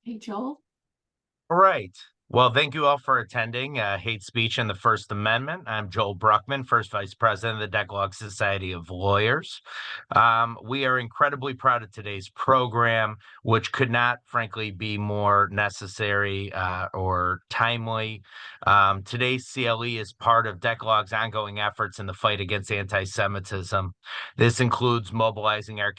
Hey, Joel. All right. Well, thank you all for attending Hate Speech and the First Amendment. I'm Joel Bruckman, First Vice President of the Decalogue Society of Lawyers. We are incredibly proud of today's program, which could not, frankly, be more necessary or timely. Today's CLE is part of Decalogue's ongoing efforts in the fight against anti-Semitism. This includes mobilizing our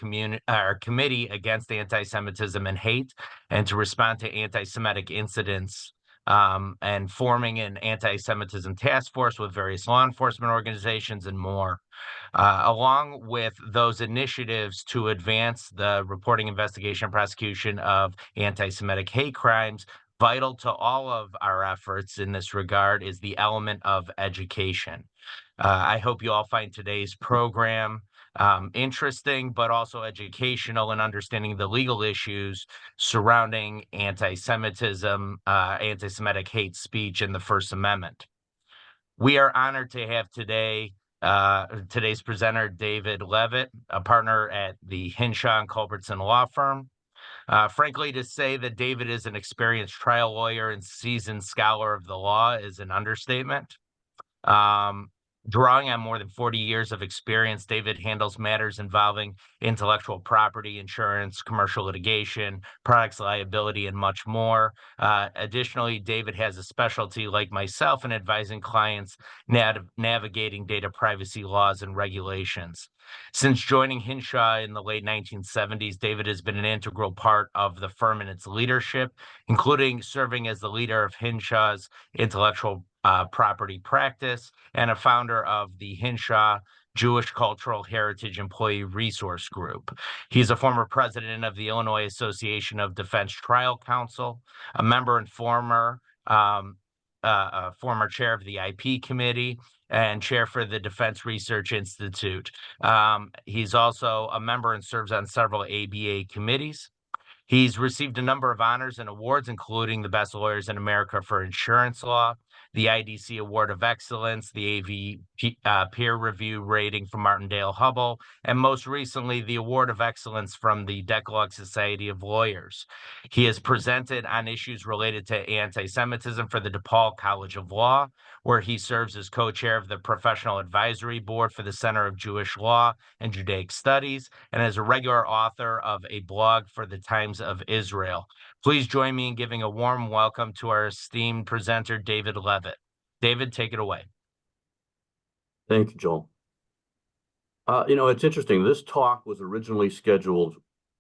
committee against anti-Semitism and hate, and to respond to anti-Semitic incidents, and forming an anti-Semitism task force with various law enforcement organizations and more, along with those initiatives to advance the reporting, investigation, and prosecution of anti-Semitic hate crimes. Vital to all of our efforts in this regard is the element of education. I hope you all find today's program interesting, but also educational in understanding the legal issues surrounding anti-Semitism, anti-Semitic hate speech, and the First Amendment. We are honored to have today's presenter, David Levitt, a partner at the Hinshaw and Culbertson Law Firm. Frankly, to say that David is an experienced trial lawyer and seasoned scholar of the law is an understatement. Drawing on more than 40 years of experience, David handles matters involving intellectual property, insurance, commercial litigation, products liability, and much more. Additionally, David has a specialty, like myself, in advising clients navigating data privacy laws and regulations. Since joining Hinshaw in the late 1970s, David has been an integral part of the firm and its leadership, including serving as the leader of Hinshaw's intellectual property practice and a founder of the Hinshaw Jewish Cultural Heritage Employee Resource Group. He's a former president of the Illinois Association of Defense Trial Counsel, a member and former chair of the IP Committee, and chair for the Defense Research Institute. He's also a member and serves on several ABA committees. He's received a number of honors and awards, including the Best Lawyers in America for Insurance Law, the IDC Award of Excellence, the AV Peer Review Rating from Martindale-Hubbell, and most recently, the Award of Excellence from the Decalogue Society of Lawyers. He has presented on issues related to anti-Semitism for the DePaul College of Law, where he serves as co-chair of the Professional Advisory Board for the Center of Jewish Law and Judaic Studies, and as a regular author of a blog for the Times of Israel. Please join me in giving a warm welcome to our esteemed presenter, David Levitt. David, take it away. Thank you, Joel. It's interesting. This talk was originally scheduled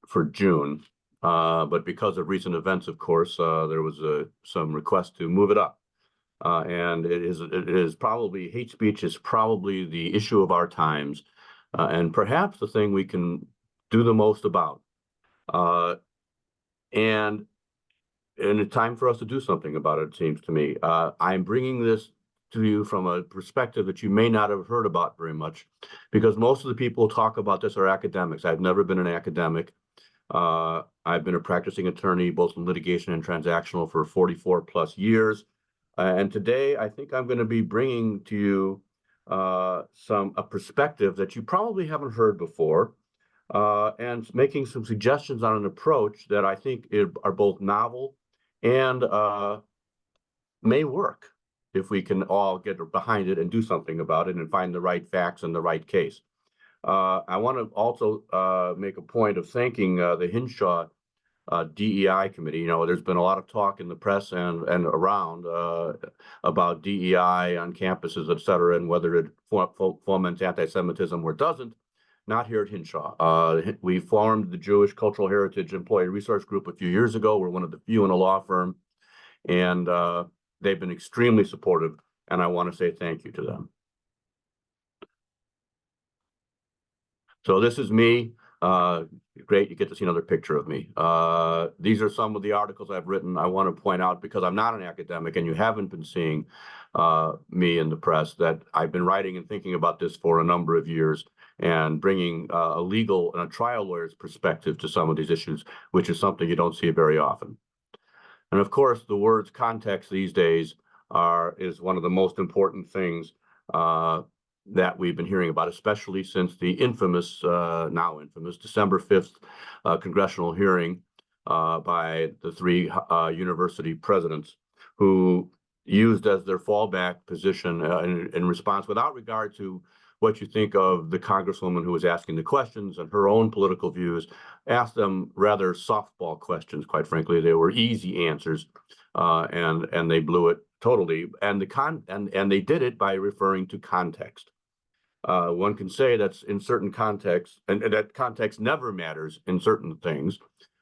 for June, but because of recent events, of course, there was some request to move it up. And it is probably, hate speech is probably the issue of our times, and perhaps the thing we can do the most about. And it's time for us to do something about it, it seems to me. I'm bringing this to you from a perspective that you may not have heard about very much, because most of the people who talk about this are academics. I've never been an academic. I've been a practicing attorney, both in litigation and transactional, for 44 plus years. And today, I think I'm going to be bringing to you a perspective that you probably haven't heard before, and making some suggestions on an approach that I think are both novel and may work if we can all get behind it and do something about it and find the right facts and the right case. I want to also make a point of thanking the Hinshaw DEI committee. There's been a lot of talk in the press and around about DEI on campuses, et cetera, and whether it foments anti-Semitism or doesn't. Not here at Hinshaw. We formed the Jewish Cultural Heritage Employee Resource Group a few years ago. We're one of the few in a law firm, and they've been extremely supportive, and I want to say thank you to them. So this is me. Great, you get to see another picture of me. These are some of the articles I've written. I want to point out, because I'm not an academic and you haven't been seeing me in the press, that I've been writing and thinking about this for a number of years and bringing a legal and a trial lawyer's perspective to some of these issues, which is something you don't see very often. And of course, the words context these days is one of the most important things that we've been hearing about, especially since the infamous, now infamous, December 5th congressional hearing by the three university presidents who used as their fallback position in response, without regard to what you think of the congresswoman who was asking the questions and her own political views, asked them rather softball questions. Quite frankly, they were easy answers, and they blew it totally. And they did it by referring to context. One can say that's in certain contexts, and that context never matters in certain things.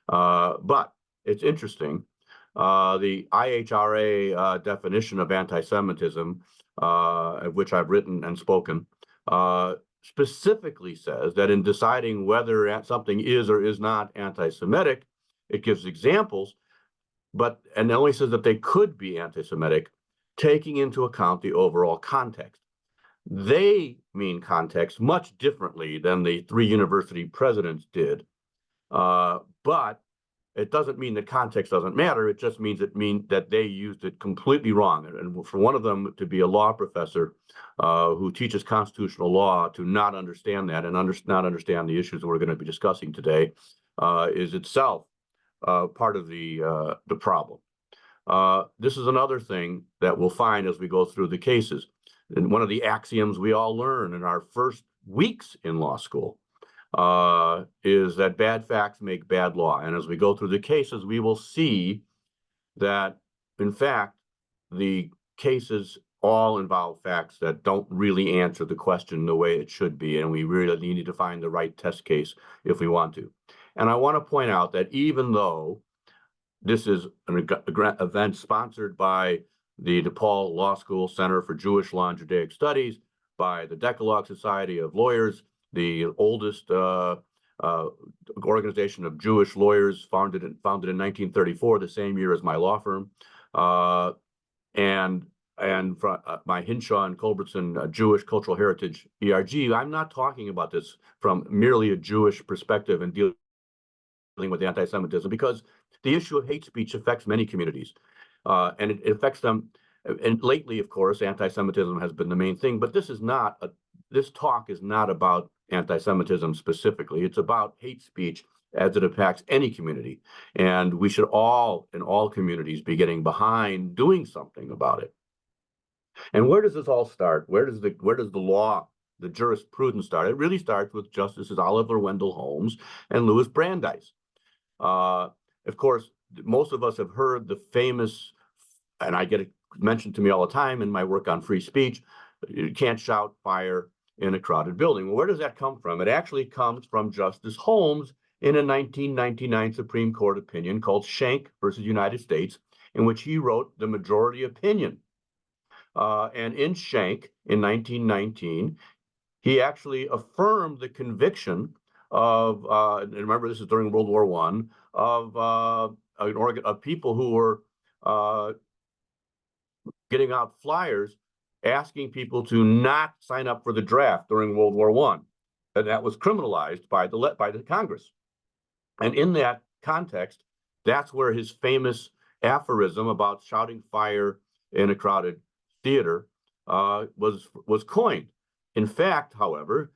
But it's interesting. The IHRA definition of anti-Semitism, of which I've written and spoken, specifically says that in deciding whether something is or is not anti-Semitic, it gives examples, and it only says that they could be anti-Semitic, taking into account the overall context. They mean context much differently than the three university presidents did, but it doesn't mean that context doesn't matter. It just means that they used it completely wrong. And for one of them to be a law professor who teaches constitutional law to not understand that and not understand the issues that we're going to be discussing today is itself part of the problem. This is another thing that we'll find as we go through the cases. And one of the axioms we all learn in our first weeks in law school is that bad facts make bad law. And as we go through the cases, we will see that, in fact, the cases all involve facts that don't really answer the question the way it should be. And we really need to find the right test case if we want to. And I want to point out that even though this is an event sponsored by the DePaul Law School Center for Jewish Law and Judaic Studies, by the Decalogue Society of Lawyers, the oldest organization of Jewish lawyers, founded in 1934, the same year as my law firm, and from my Hinshaw and Culbertson Jewish Cultural Heritage ERG. I'm not talking about this from merely a Jewish perspective and dealing with anti-Semitism, because the issue of hate speech affects many communities, and it affects them. And lately, of course, anti-Semitism has been the main thing. But this talk is not about anti-Semitism specifically. It's about hate speech as it impacts any community, and we should all, in all communities, be getting behind doing something about it. And where does this all start? Where does the law, the jurisprudence start? It really starts with Justices Oliver Wendell Holmes and Louis Brandeis. Of course, most of us have heard the famous, and I get it mentioned to me all the time in my work on free speech, you can't shout fire in a crowded building. Well, where does that come from? It actually comes from Justice Holmes in a 1999 Supreme Court opinion called Schenck versus United States, in which he wrote the majority opinion. And in Schenck in 1919, he actually affirmed the conviction of, and remember this is during World War I, of people who were getting out flyers asking people to not sign up for the draft during World War I. And that was criminalized by the Congress. And in that context, that's where his famous aphorism about shouting fire in a crowded theater was coined. In fact, however,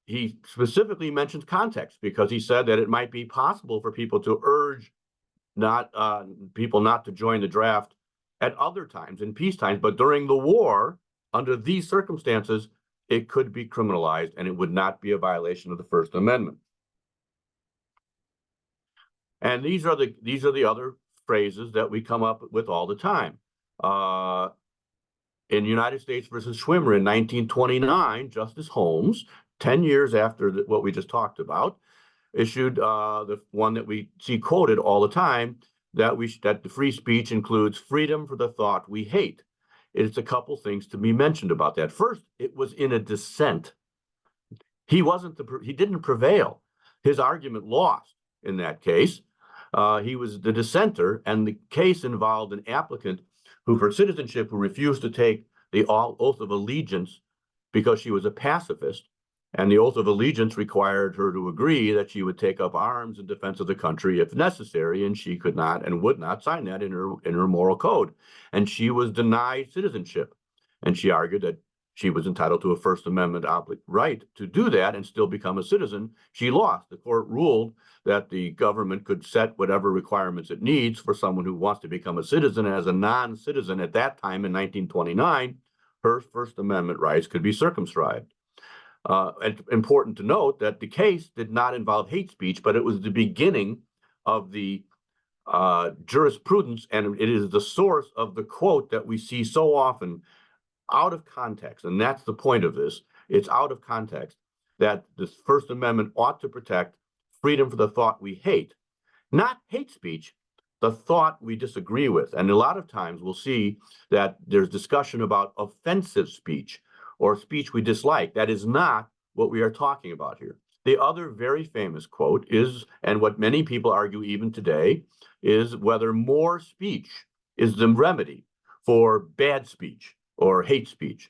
he specifically mentions context, because he said that it might be possible for people to urge people not to join the draft at other times, in peacetime, but during the war, under these circumstances, it could be criminalized and it would not be a violation of the First Amendment. And these are the other phrases that we come up with all the time. In United States versus Schwimmer in 1929, Justice Holmes, 10 years after what we just talked about, issued the one that we see quoted all the time, that the free speech includes freedom for the thought we hate. It's a couple things to be mentioned about that. First, it was in a dissent. He didn't prevail. His argument lost in that case. He was the dissenter, and the case involved an applicant for citizenship who refused to take the oath of allegiance because she was a pacifist. And the oath of allegiance required her to agree that she would take up arms in defense of the country if necessary, and she could not and would not sign that in her moral code. And she was denied citizenship. And she argued that she was entitled to a First Amendment right to do that and still become a citizen. She lost. The court ruled that the government could set whatever requirements it needs for someone who wants to become a citizen. As a non-citizen at that time in 1929, her First Amendment rights could be circumscribed. And important to note that the case did not involve hate speech, but it was the beginning of the jurisprudence, and it is the source of the quote that we see so often out of context. And that's the point of this. It's out of context that the First Amendment ought to protect freedom for the thought we hate, not hate speech, the thought we disagree with. And a lot of times we'll see that there's discussion about offensive speech or speech we dislike. That is not what we are talking about here. The other very famous quote is, and what many people argue even today, is whether more speech is the remedy for bad speech or hate speech.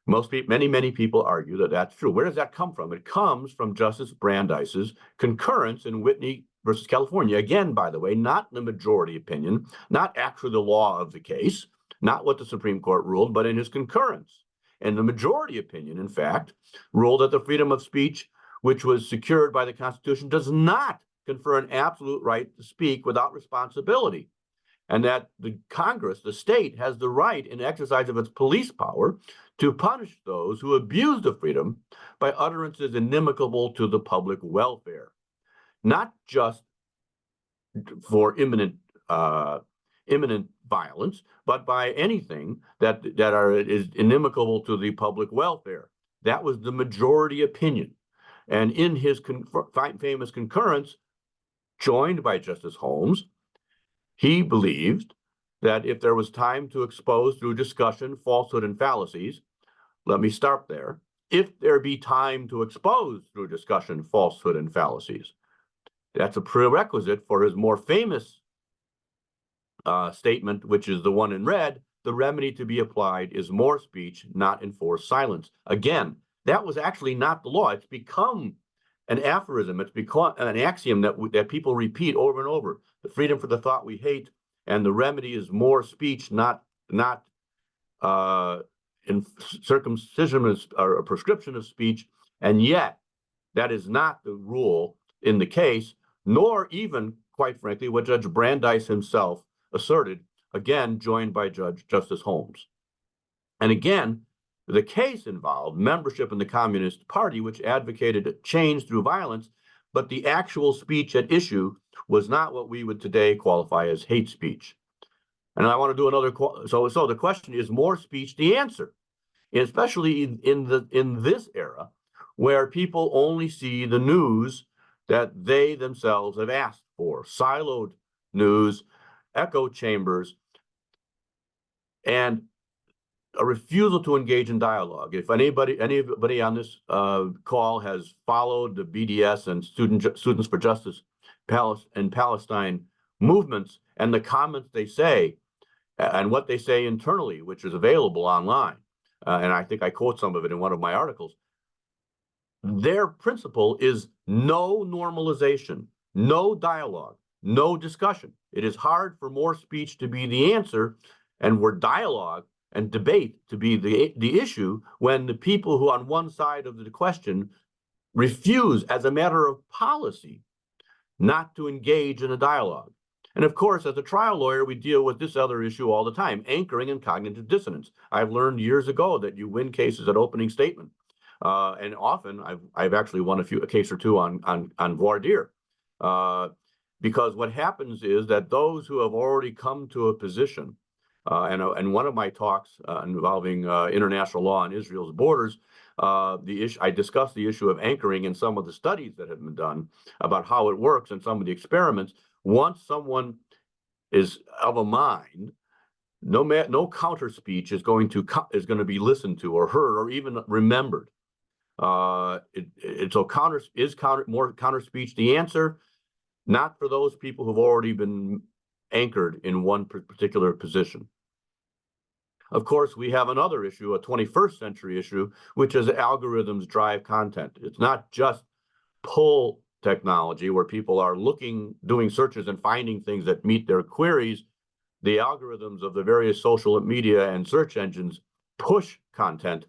Most people, many people argue that that's true. Where does that come from? It comes from Justice Brandeis's concurrence in Whitney versus California. Again, by the way, not the majority opinion, not actually the law of the case, not what the Supreme Court ruled, but in his concurrence. And the majority opinion, in fact, ruled that the freedom of speech, which was secured by the Constitution, does not confer an absolute right to speak without responsibility, and that the Congress, the state, has the right in exercise of its police power to punish those who abuse the freedom by utterances inimical to the public welfare, not just for imminent violence, but by anything that is inimical to the public welfare. That was the majority opinion. And in his famous concurrence, joined by Justice Holmes, he believed that if there was time to expose through discussion falsehood and fallacies, let me start there. If there be time to expose through discussion falsehood and fallacies, that's a prerequisite for his more famous statement, which is the one in red: the remedy to be applied is more speech, not enforced silence. Again, that was actually not the law. It's become an aphorism. It's become an axiom that people repeat over and over: the freedom for the thought we hate, and the remedy is more speech, not in circumcision or a prescription of speech. And yet, that is not the rule in the case, nor even, quite frankly, what Judge Brandeis himself asserted, again, joined by Justice Holmes. And again, the case involved membership in the Communist Party, which advocated change through violence, but the actual speech at issue was not what we would today qualify as hate speech. And I want to do another. So the question is: more speech the answer? Especially in this era, where people only see the news that they themselves have asked for, siloed news, echo chambers, and a refusal to engage in dialogue. If anybody on this call has followed the BDS and Students for Justice and Palestine movements and the comments they say and what they say internally, which is available online, and I think I quote some of it in one of my articles, their principle is no normalization, no dialogue, no discussion. It is hard for more speech to be the answer and for dialogue and debate to be the issue when the people who on one side of the question refuse, as a matter of policy, not to engage in a dialogue. And of course, as a trial lawyer, we deal with this other issue all the time: anchoring and cognitive dissonance. I've learned years ago that you win cases at opening statement. And often I've actually won a case or two on voir dire. Because what happens is that those who have already come to a position, and one of my talks involving international law and Israel's borders, I discussed the issue of anchoring in some of the studies that have been done about how it works and some of the experiments. Once someone is of a mind, no counter speech is going to be listened to or heard or even remembered. More counter speech the answer? Not for those people who've already been anchored in one particular position. Of course, we have another issue, a 21st century issue, which is algorithms drive content. It's not just pull technology where people are doing searches and finding things that meet their queries. The algorithms of the various social media and search engines push content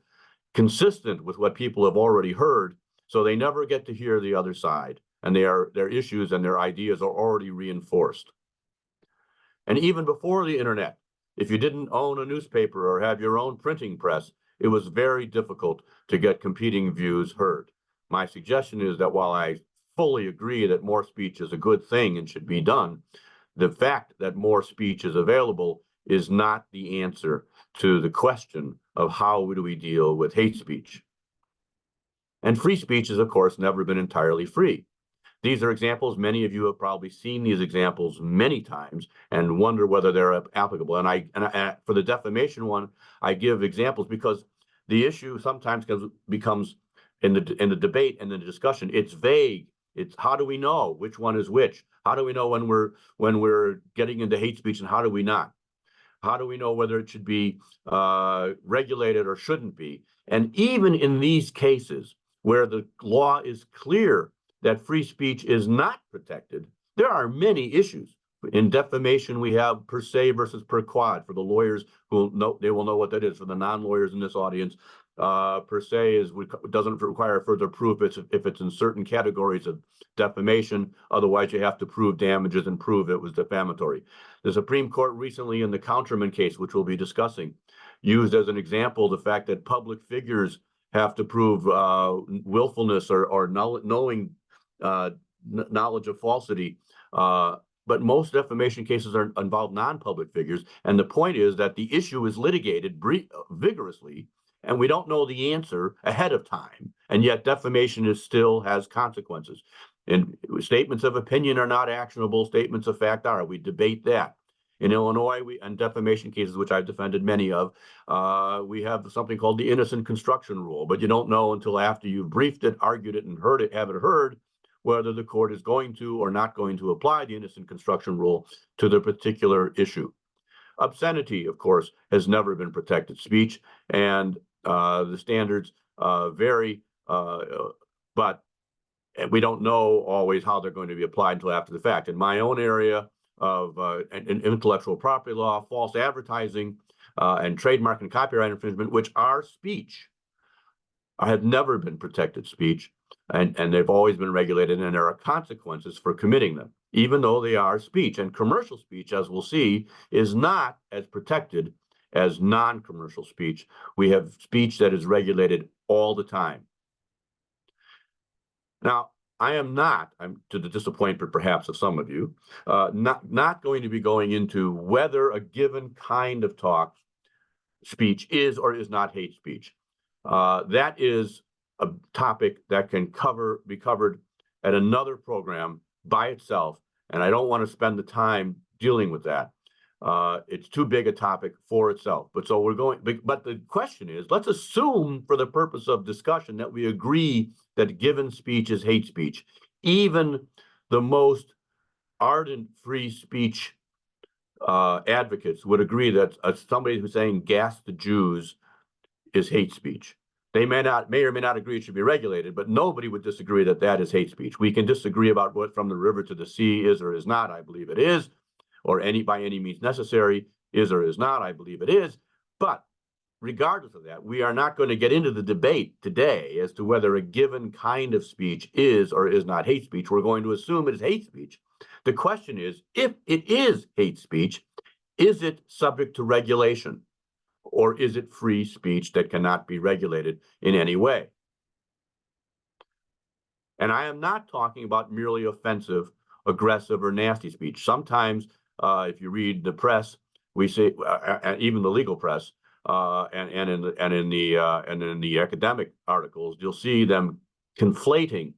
consistent with what people have already heard, so they never get to hear the other side, and their issues and their ideas are already reinforced. And even before the internet, if you didn't own a newspaper or have your own printing press, it was very difficult to get competing views heard. My suggestion is that while I fully agree that more speech is a good thing and should be done, the fact that more speech is available is not the answer to the question of how do we deal with hate speech. And free speech has, of course, never been entirely free. These are examples. Many of you have probably seen these examples many times and wonder whether they're applicable. And for the defamation one, I give examples because the issue sometimes becomes in the debate and the discussion, it's vague. It's how do we know which one is which? How do we know when we're getting into hate speech and how do we not? How do we know whether it should be regulated or shouldn't be? And even in these cases where the law is clear that free speech is not protected, there are many issues. In defamation, we have per se versus per quod. For the lawyers who know, they will know what that is. For the non-lawyers in this audience, per se doesn't require further proof if it's in certain categories of defamation. Otherwise, you have to prove damages and prove it was defamatory. The Supreme Court recently, in the Counterman case, which we'll be discussing, used as an example the fact that public figures have to prove willfulness or knowing knowledge of falsity. But most defamation cases involve non-public figures. And the point is that the issue is litigated vigorously, and we don't know the answer ahead of time. And yet defamation still has consequences. And statements of opinion are not actionable. Statements of fact are. We debate that. In Illinois, on defamation cases, which I've defended many of, we have something called the innocent construction rule. But you don't know until after you've briefed it, argued it, and have it heard, whether the court is going to or not going to apply the innocent construction rule to the particular issue. Obscenity, of course, has never been protected speech, and the standards vary, but we don't know always how they're going to be applied until after the fact. In my own area of intellectual property law, false advertising, and trademark and copyright infringement, which are speech, have never been protected speech. And they've always been regulated, and there are consequences for committing them, even though they are speech. And commercial speech, as we'll see, is not as protected as non-commercial speech. We have speech that is regulated all the time. Now, I'm to the disappointment perhaps of some of you, not going to be going into whether a given kind of talk speech is or is not hate speech. That is a topic that can be covered at another program by itself, and I don't want to spend the time dealing with that. It's too big a topic for itself. But the question is, let's assume for the purpose of discussion that we agree that given speech is hate speech. Even the most ardent free speech advocates would agree that somebody who's saying gas the Jews is hate speech. They may or may not agree it should be regulated, but nobody would disagree that that is hate speech. We can disagree about what from the river to the sea is or is not. I believe it is, or by any means necessary is or is not. I believe it is. But regardless of that, we are not going to get into the debate today as to whether a given kind of speech is or is not hate speech. We're going to assume it is hate speech. The question is, if it is hate speech, is it subject to regulation? Or is it free speech that cannot be regulated in any way? And I am not talking about merely offensive, aggressive, or nasty speech. Sometimes, if you read the press, we say, even the legal press, and in the academic articles, you'll see them conflating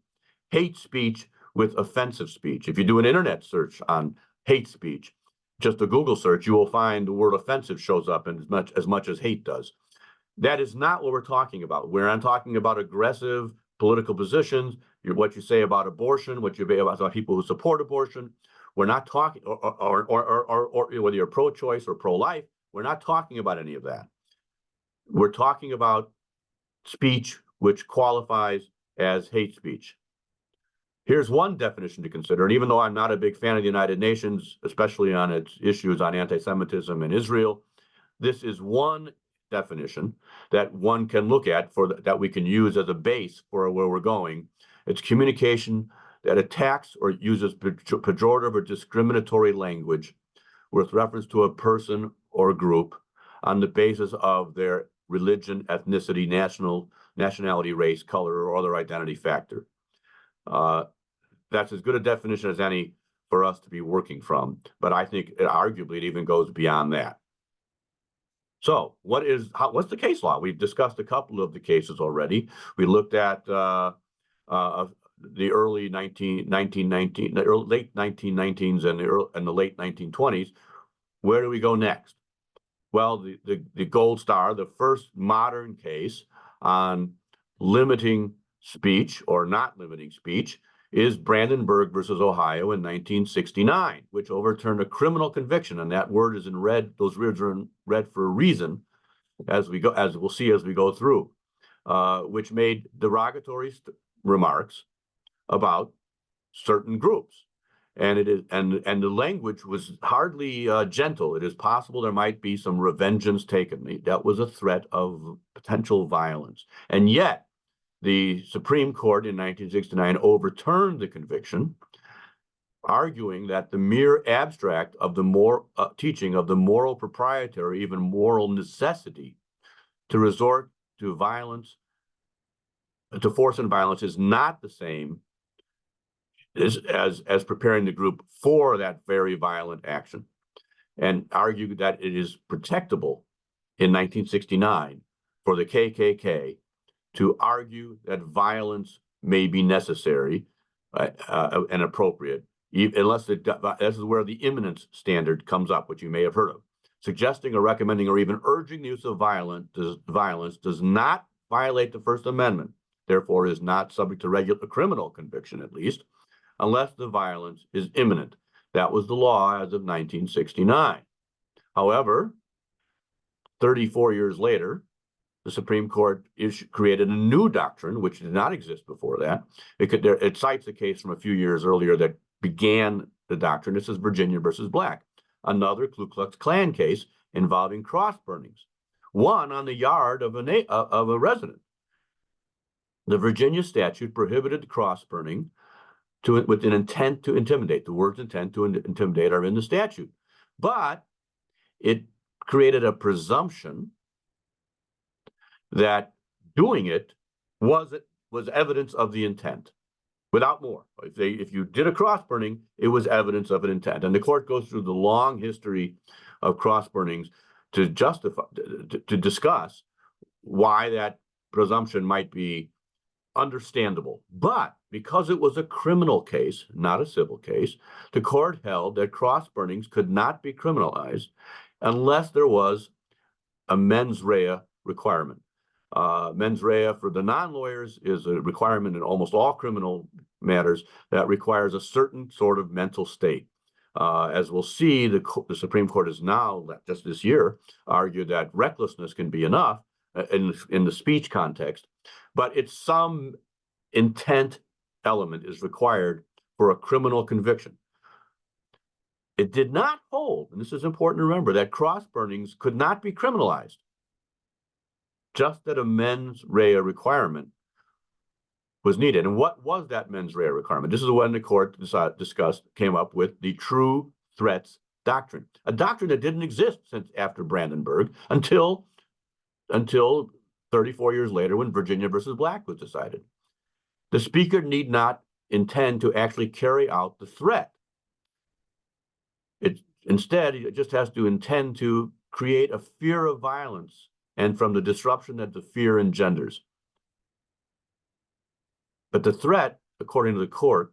hate speech with offensive speech. If you do an internet search on hate speech, just a Google search, you will find the word offensive shows up as much as hate does. That is not what we're talking about. I'm talking about aggressive political positions, what you say about abortion, what you say about people who support abortion. We're not talking, or whether you're pro-choice or pro-life, we're not talking about any of that. We're talking about speech which qualifies as hate speech. Here's one definition to consider, and even though I'm not a big fan of the United Nations, especially on its issues on anti-Semitism in Israel, this is one definition that one can look at that we can use as a base for where we're going. It's communication that attacks or uses pejorative or discriminatory language with reference to a person or group on the basis of their religion, ethnicity, nationality, race, color, or other identity factor. That's as good a definition as any for us to be working from, but I think arguably it even goes beyond that. So what's the case law? We've discussed a couple of the cases already. We looked at the early late 1919s and the late 1920s. Where do we go next? Well, the gold star, the first modern case on limiting speech or not limiting speech, is Brandenburg versus Ohio in 1969, which overturned a criminal conviction, and that word is in red. Those words are in red for a reason, as we'll see as we go through, which made derogatory remarks about certain groups. And the language was hardly gentle. It is possible there might be some revengeance taken. That was a threat of potential violence. And yet, the Supreme Court in 1969 overturned the conviction, arguing that the mere abstract of the teaching of the moral propriety or even moral necessity to resort to violence, to force and violence, is not the same as preparing the group for that very violent action, and argued that it is protectable in 1969 for the KKK to argue that violence may be necessary and appropriate, unless this is where the imminence standard comes up, which you may have heard of. Suggesting or recommending or even urging the use of violence does not violate the First Amendment, therefore is not subject to regular criminal conviction, at least, unless the violence is imminent. That was the law as of 1969. However, 34 years later, the Supreme Court created a new doctrine, which did not exist before that. It cites a case from a few years earlier that began the doctrine. This is Virginia versus Black, another Ku Klux Klan case involving cross burnings, one on the yard of a resident. The Virginia statute prohibited cross burning with an intent to intimidate. The words intent to intimidate are in the statute, but it created a presumption that doing it was evidence of the intent, without more. If you did a cross burning, it was evidence of an intent. And the court goes through the long history of cross burnings to discuss why that presumption might be understandable. But because it was a criminal case, not a civil case, the court held that cross burnings could not be criminalized unless there was a mens rea requirement. Mens rea for the non-lawyers is a requirement in almost all criminal matters that requires a certain sort of mental state. As we'll see, the Supreme Court has now, just this year, argued that recklessness can be enough in the speech context, but it's some intent element is required for a criminal conviction. It did not hold, and this is important to remember, that cross burnings could not be criminalized, just that a mens rea requirement was needed. And what was that mens rea requirement? This is when the court came up with the true threats doctrine, a doctrine that didn't exist since after Brandenburg until 34 years later when Virginia versus Black was decided. The speaker need not intend to actually carry out the threat. Instead, it just has to intend to create a fear of violence and from the disruption that the fear engenders. But the threat, according to the court,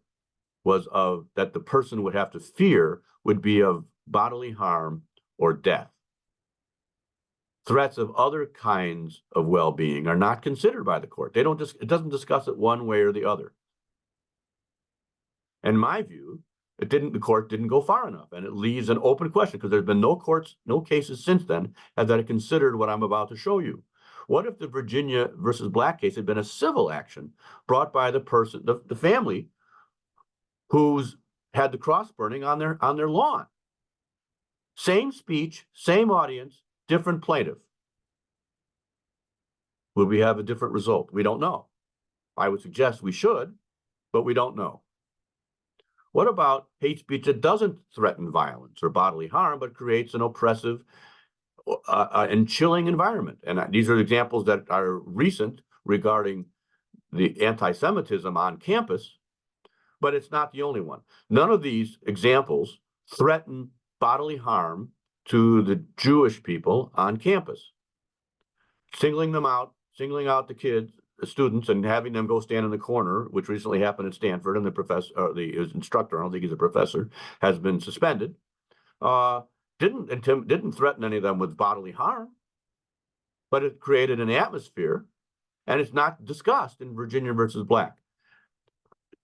was that the person would have to fear would be of bodily harm or death. Threats of other kinds of well-being are not considered by the court. It doesn't discuss it one way or the other. In my view, the court didn't go far enough, and it leaves an open question because there's been no cases since then that considered what I'm about to show you. What if the Virginia versus Black case had been a civil action brought by the person, the family, who's had the cross burning on their lawn? Same speech, same audience, different plaintiff. Would we have a different result? We don't know. I would suggest we should, but we don't know. What about hate speech that doesn't threaten violence or bodily harm, but creates an oppressive and chilling environment? And these are examples that are recent regarding the anti-Semitism on campus, but it's not the only one. None of these examples threaten bodily harm to the Jewish people on campus. Singling out the kids, the students, and having them go stand in the corner, which recently happened at Stanford, and the professor, or his instructor, I don't think he's a professor, has been suspended. Didn't threaten any of them with bodily harm, but it created an atmosphere, and it's not discussed in Virginia versus Black.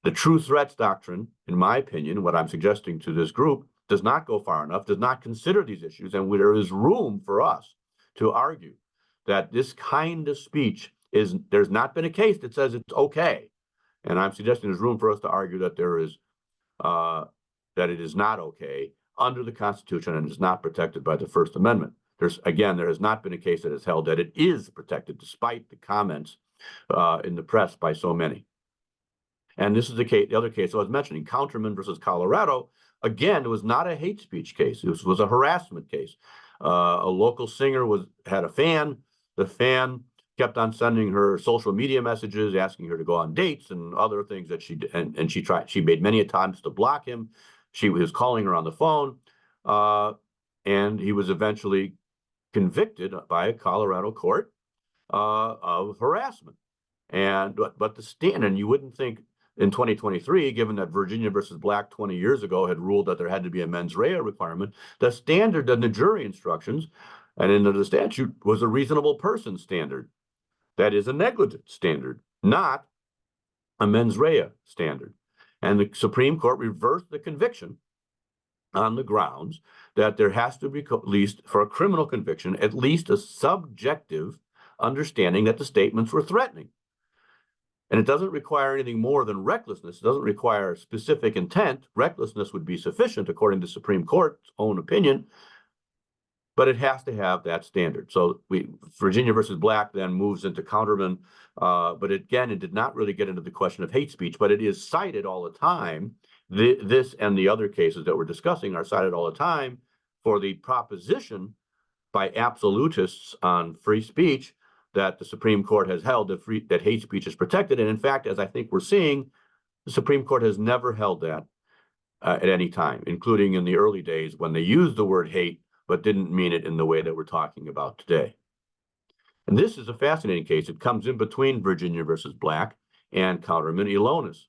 The true threats doctrine, in my opinion, what I'm suggesting to this group, does not go far enough, does not consider these issues, and there is room for us to argue that this kind of speech there's not been a case that says it's okay. And I'm suggesting there's room for us to argue that that it is not okay under the Constitution and is not protected by the First Amendment. There has not been a case that has held that it is protected, despite the comments in the press by so many. And this is the other case I was mentioning, Counterman versus Colorado. Again, it was not a hate speech case. It was a harassment case. A local singer had a fan. The fan kept on sending her social media messages, asking her to go on dates and other things that she made many attempts to block him. She was calling her on the phone, and he was eventually convicted by a Colorado court of harassment. But the standard, you wouldn't think in 2023, given that Virginia versus Black 20 years ago had ruled that there had to be a mens rea requirement, the standard in the jury instructions and in the statute was a reasonable person standard. That is a negligent standard, not a mens rea standard. And the Supreme Court reversed the conviction on the grounds that there has to be, at least for a criminal conviction, at least a subjective understanding that the statements were threatening. And it doesn't require anything more than recklessness. It doesn't require specific intent. Recklessness would be sufficient, according to the Supreme Court's own opinion, but it has to have that standard. So Virginia versus Black then moves into Counterman, but again, it did not really get into the question of hate speech, but it is cited all the time. This and the other cases that we're discussing are cited all the time for the proposition by absolutists on free speech that the Supreme Court has held that hate speech is protected. And in fact, as I think we're seeing, the Supreme Court has never held that at any time, including in the early days when they used the word hate, but didn't mean it in the way that we're talking about today. And this is a fascinating case. It comes in between Virginia versus Black and Counterman. Elonis,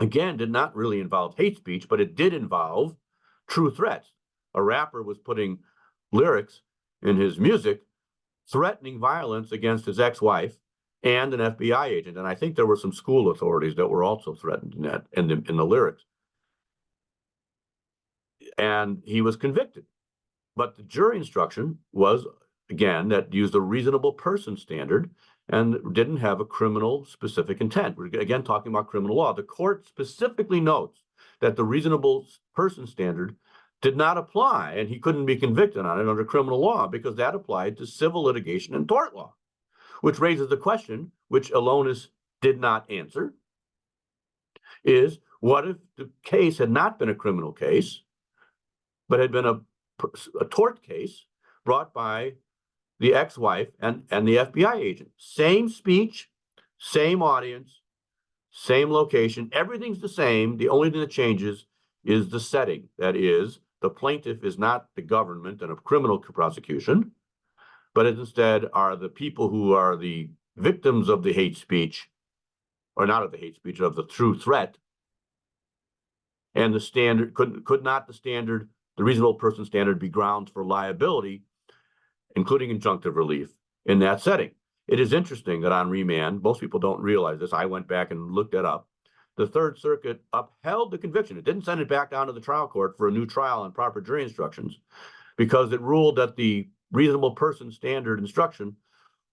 again, did not really involve hate speech, but it did involve true threats. A rapper was putting lyrics in his music threatening violence against his ex-wife and an FBI agent. And I think there were some school authorities that were also threatened in the lyrics. And he was convicted. But the jury instruction was, again, that used a reasonable person standard and didn't have a criminal specific intent. We're again talking about criminal law. The court specifically notes that the reasonable person standard did not apply, and he couldn't be convicted on it under criminal law because that applied to civil litigation and tort law, which raises the question, which Elonis did not answer, is what if the case had not been a criminal case, but had been a tort case brought by the ex-wife and the FBI agent? Same speech, same audience, same location, everything's the same. The only thing that changes is the setting. That is, the plaintiff is not the government in a criminal prosecution, but instead are the people who are the victims of the hate speech, or not of the hate speech, of the true threat. And the standard could not the reasonable person standard be grounds for liability, including injunctive relief in that setting. It is interesting that on remand, most people don't realize this. I went back and looked it up. The Third Circuit upheld the conviction. It didn't send it back down to the trial court for a new trial and proper jury instructions because it ruled that the reasonable person standard instruction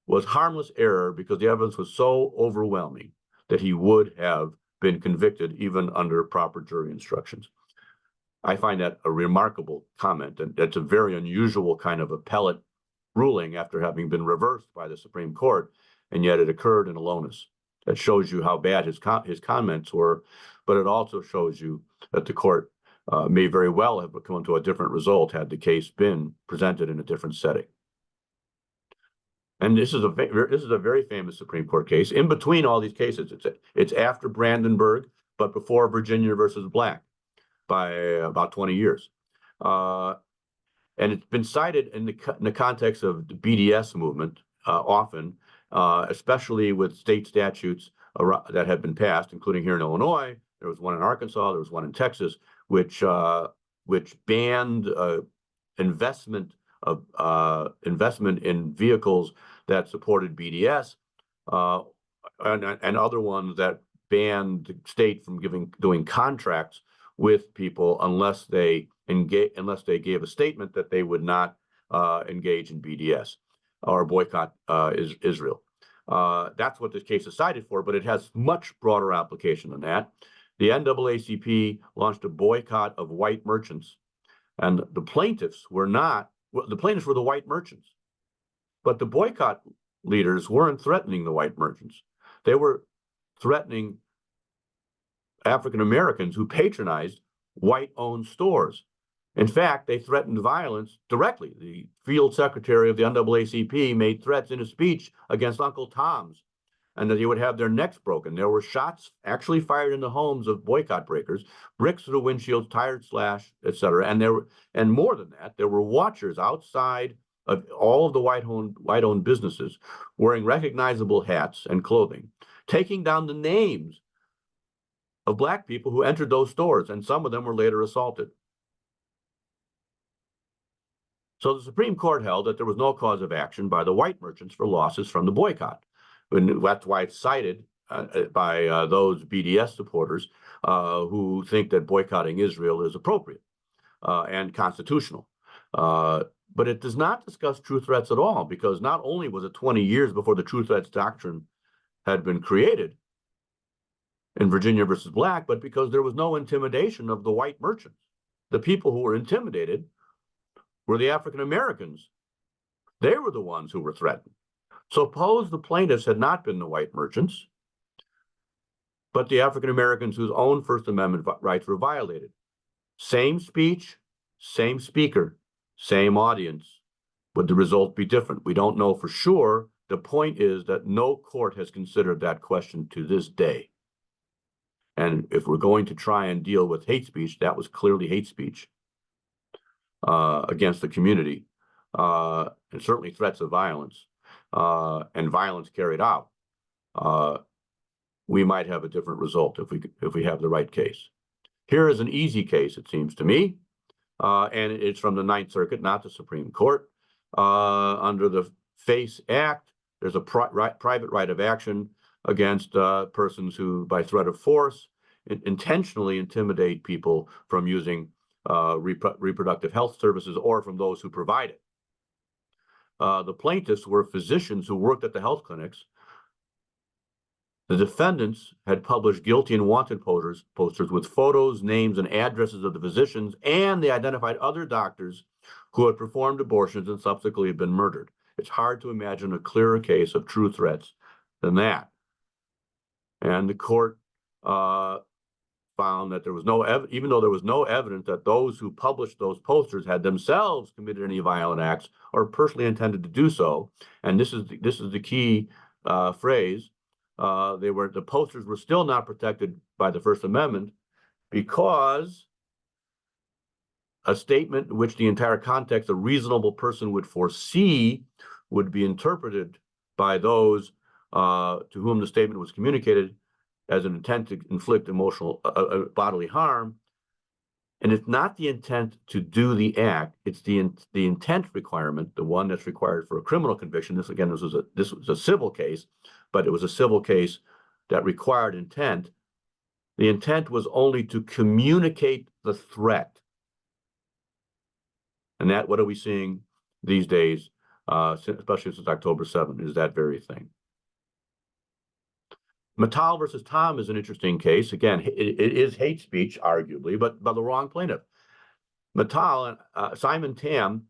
was harmless error because the evidence was so overwhelming that he would have been convicted even under proper jury instructions. I find that a remarkable comment, and that's a very unusual kind of appellate ruling after having been reversed by the Supreme Court. and yet it occurred in aloneness. That shows you how bad his comments were, but it also shows you that the court may very well have come to a different result had the case been presented in a different setting. And this is a very famous Supreme Court case. In between all these cases, it's after Brandenburg, but before Virginia versus Black by about 20 years. And it's been cited in the context of the BDS movement often, especially with state statutes that have been passed, including here in Illinois. There was one in Arkansas, there was one in Texas, which banned investment in vehicles that supported BDS, and other ones that banned the state from doing contracts with people unless they gave a statement that they would not engage in BDS or boycott Israel. That's what this case is cited for, but it has much broader application than that. The NAACP launched a boycott of white merchants, and the plaintiffs were the white merchants. But the boycott leaders weren't threatening the white merchants. They were threatening African Americans who patronized white-owned stores. In fact, they threatened violence directly. The field secretary of the NAACP made threats in a speech against Uncle Tom's, and that he would have their necks broken. There were shots actually fired in the homes of boycott breakers, bricks through windshields, tires slashed, etc. And more than that, there were watchers outside of all of the white-owned businesses wearing recognizable hats and clothing, taking down the names of Black people who entered those stores, and some of them were later assaulted. So the Supreme Court held that there was no cause of action by the white merchants for losses from the boycott. And that's why it's cited by those BDS supporters who think that boycotting Israel is appropriate and constitutional. But it does not discuss true threats at all, because not only was it 20 years before the true threats doctrine had been created in Virginia versus Black, but because there was no intimidation of the white merchants. The people who were intimidated were the African Americans. They were the ones who were threatened. Suppose the plaintiffs had not been the white merchants, but the African Americans whose own First Amendment rights were violated. Same speech, same speaker, same audience. Would the result be different? We don't know for sure. The point is that no court has considered that question to this day. And if we're going to try and deal with hate speech, that was clearly hate speech against the community, and certainly threats of violence and violence carried out. We might have a different result if we have the right case. Here is an easy case, it seems to me, and it's from the Ninth Circuit, not the Supreme Court. Under the FACE Act, there's a private right of action against persons who, by threat of force, intentionally intimidate people from using reproductive health services or from those who provide it. The plaintiffs were physicians who worked at the health clinics. The defendants had published guilty and wanted posters with photos, names, and addresses of the physicians, and they identified other doctors who had performed abortions and subsequently been murdered. It's hard to imagine a clearer case of true threats than that. And the court found that there was even though there was no evidence that those who published those posters had themselves committed any violent acts or personally intended to do so. And this is the key phrase. The posters were still not protected by the First Amendment because a statement in which the entire context a reasonable person would foresee would be interpreted by those to whom the statement was communicated as an intent to inflict emotional bodily harm. And it's not the intent to do the act, it's the intent requirement, the one that's required for a criminal conviction. This was a civil case, but it was a civil case that required intent. The intent was only to communicate the threat. And that, what are we seeing these days, especially since October 7th, is that very thing. Mittal versus Tom is an interesting case. Again, it is hate speech, arguably, but by the wrong plaintiff. Mittal, Simon Tam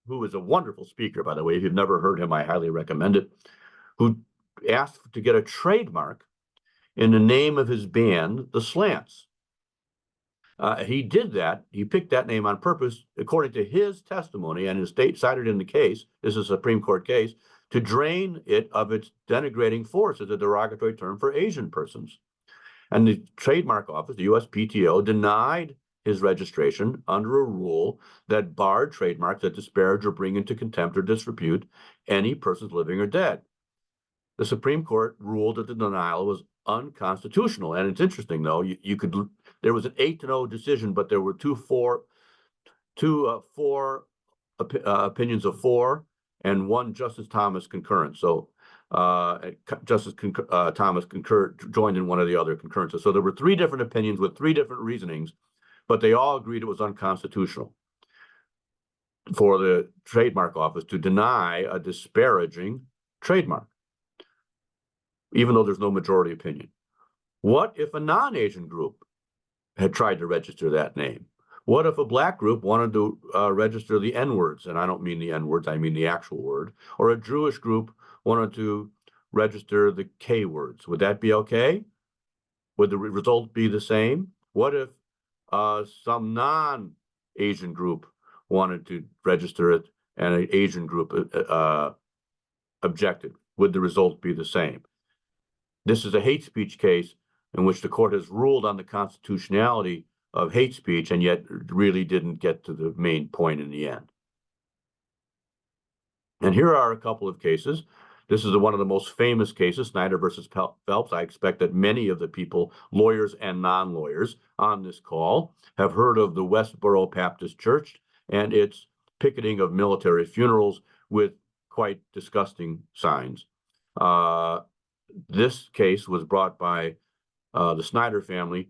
who is a wonderful speaker, by the way. If you've never heard him, I highly recommend it, who asked to get a trademark in the name of his band, The Slants. He did that. He picked that name on purpose, according to his testimony and his state cited in the case. This is a Supreme Court case, to drain it of its denigrating force as a derogatory term for Asian persons. And the trademark office, the USPTO, denied his registration under a rule that barred trademarks that disparage or bring into contempt or disrepute any persons living or dead. The Supreme Court ruled that the denial was unconstitutional. And it's interesting, though, there was an 8-0 decision, but there were four opinions of 4 and 1 Justice Thomas concurrence. So Justice Thomas joined in one of the other concurrences. So there were 3 different opinions with 3 different reasonings, but they all agreed it was unconstitutional for the trademark office to deny a disparaging trademark, even though there's no majority opinion. What if a non-Asian group had tried to register that name? What if a Black group wanted to register the N-words? And I don't mean the N-words, I mean the actual word. Or a Jewish group wanted to register the K-words. Would that be okay? Would the result be the same? What if some non-Asian group wanted to register it and an Asian group objected? Would the result be the same? This is a hate speech case in which the court has ruled on the constitutionality of hate speech and yet really didn't get to the main point in the end. And here are a couple of cases. This is one of the most famous cases, Snyder versus Phelps. I expect that many of the people, lawyers and non-lawyers on this call, have heard of the Westboro Baptist Church and its picketing of military funerals with quite disgusting signs. This case was brought by the Snyder family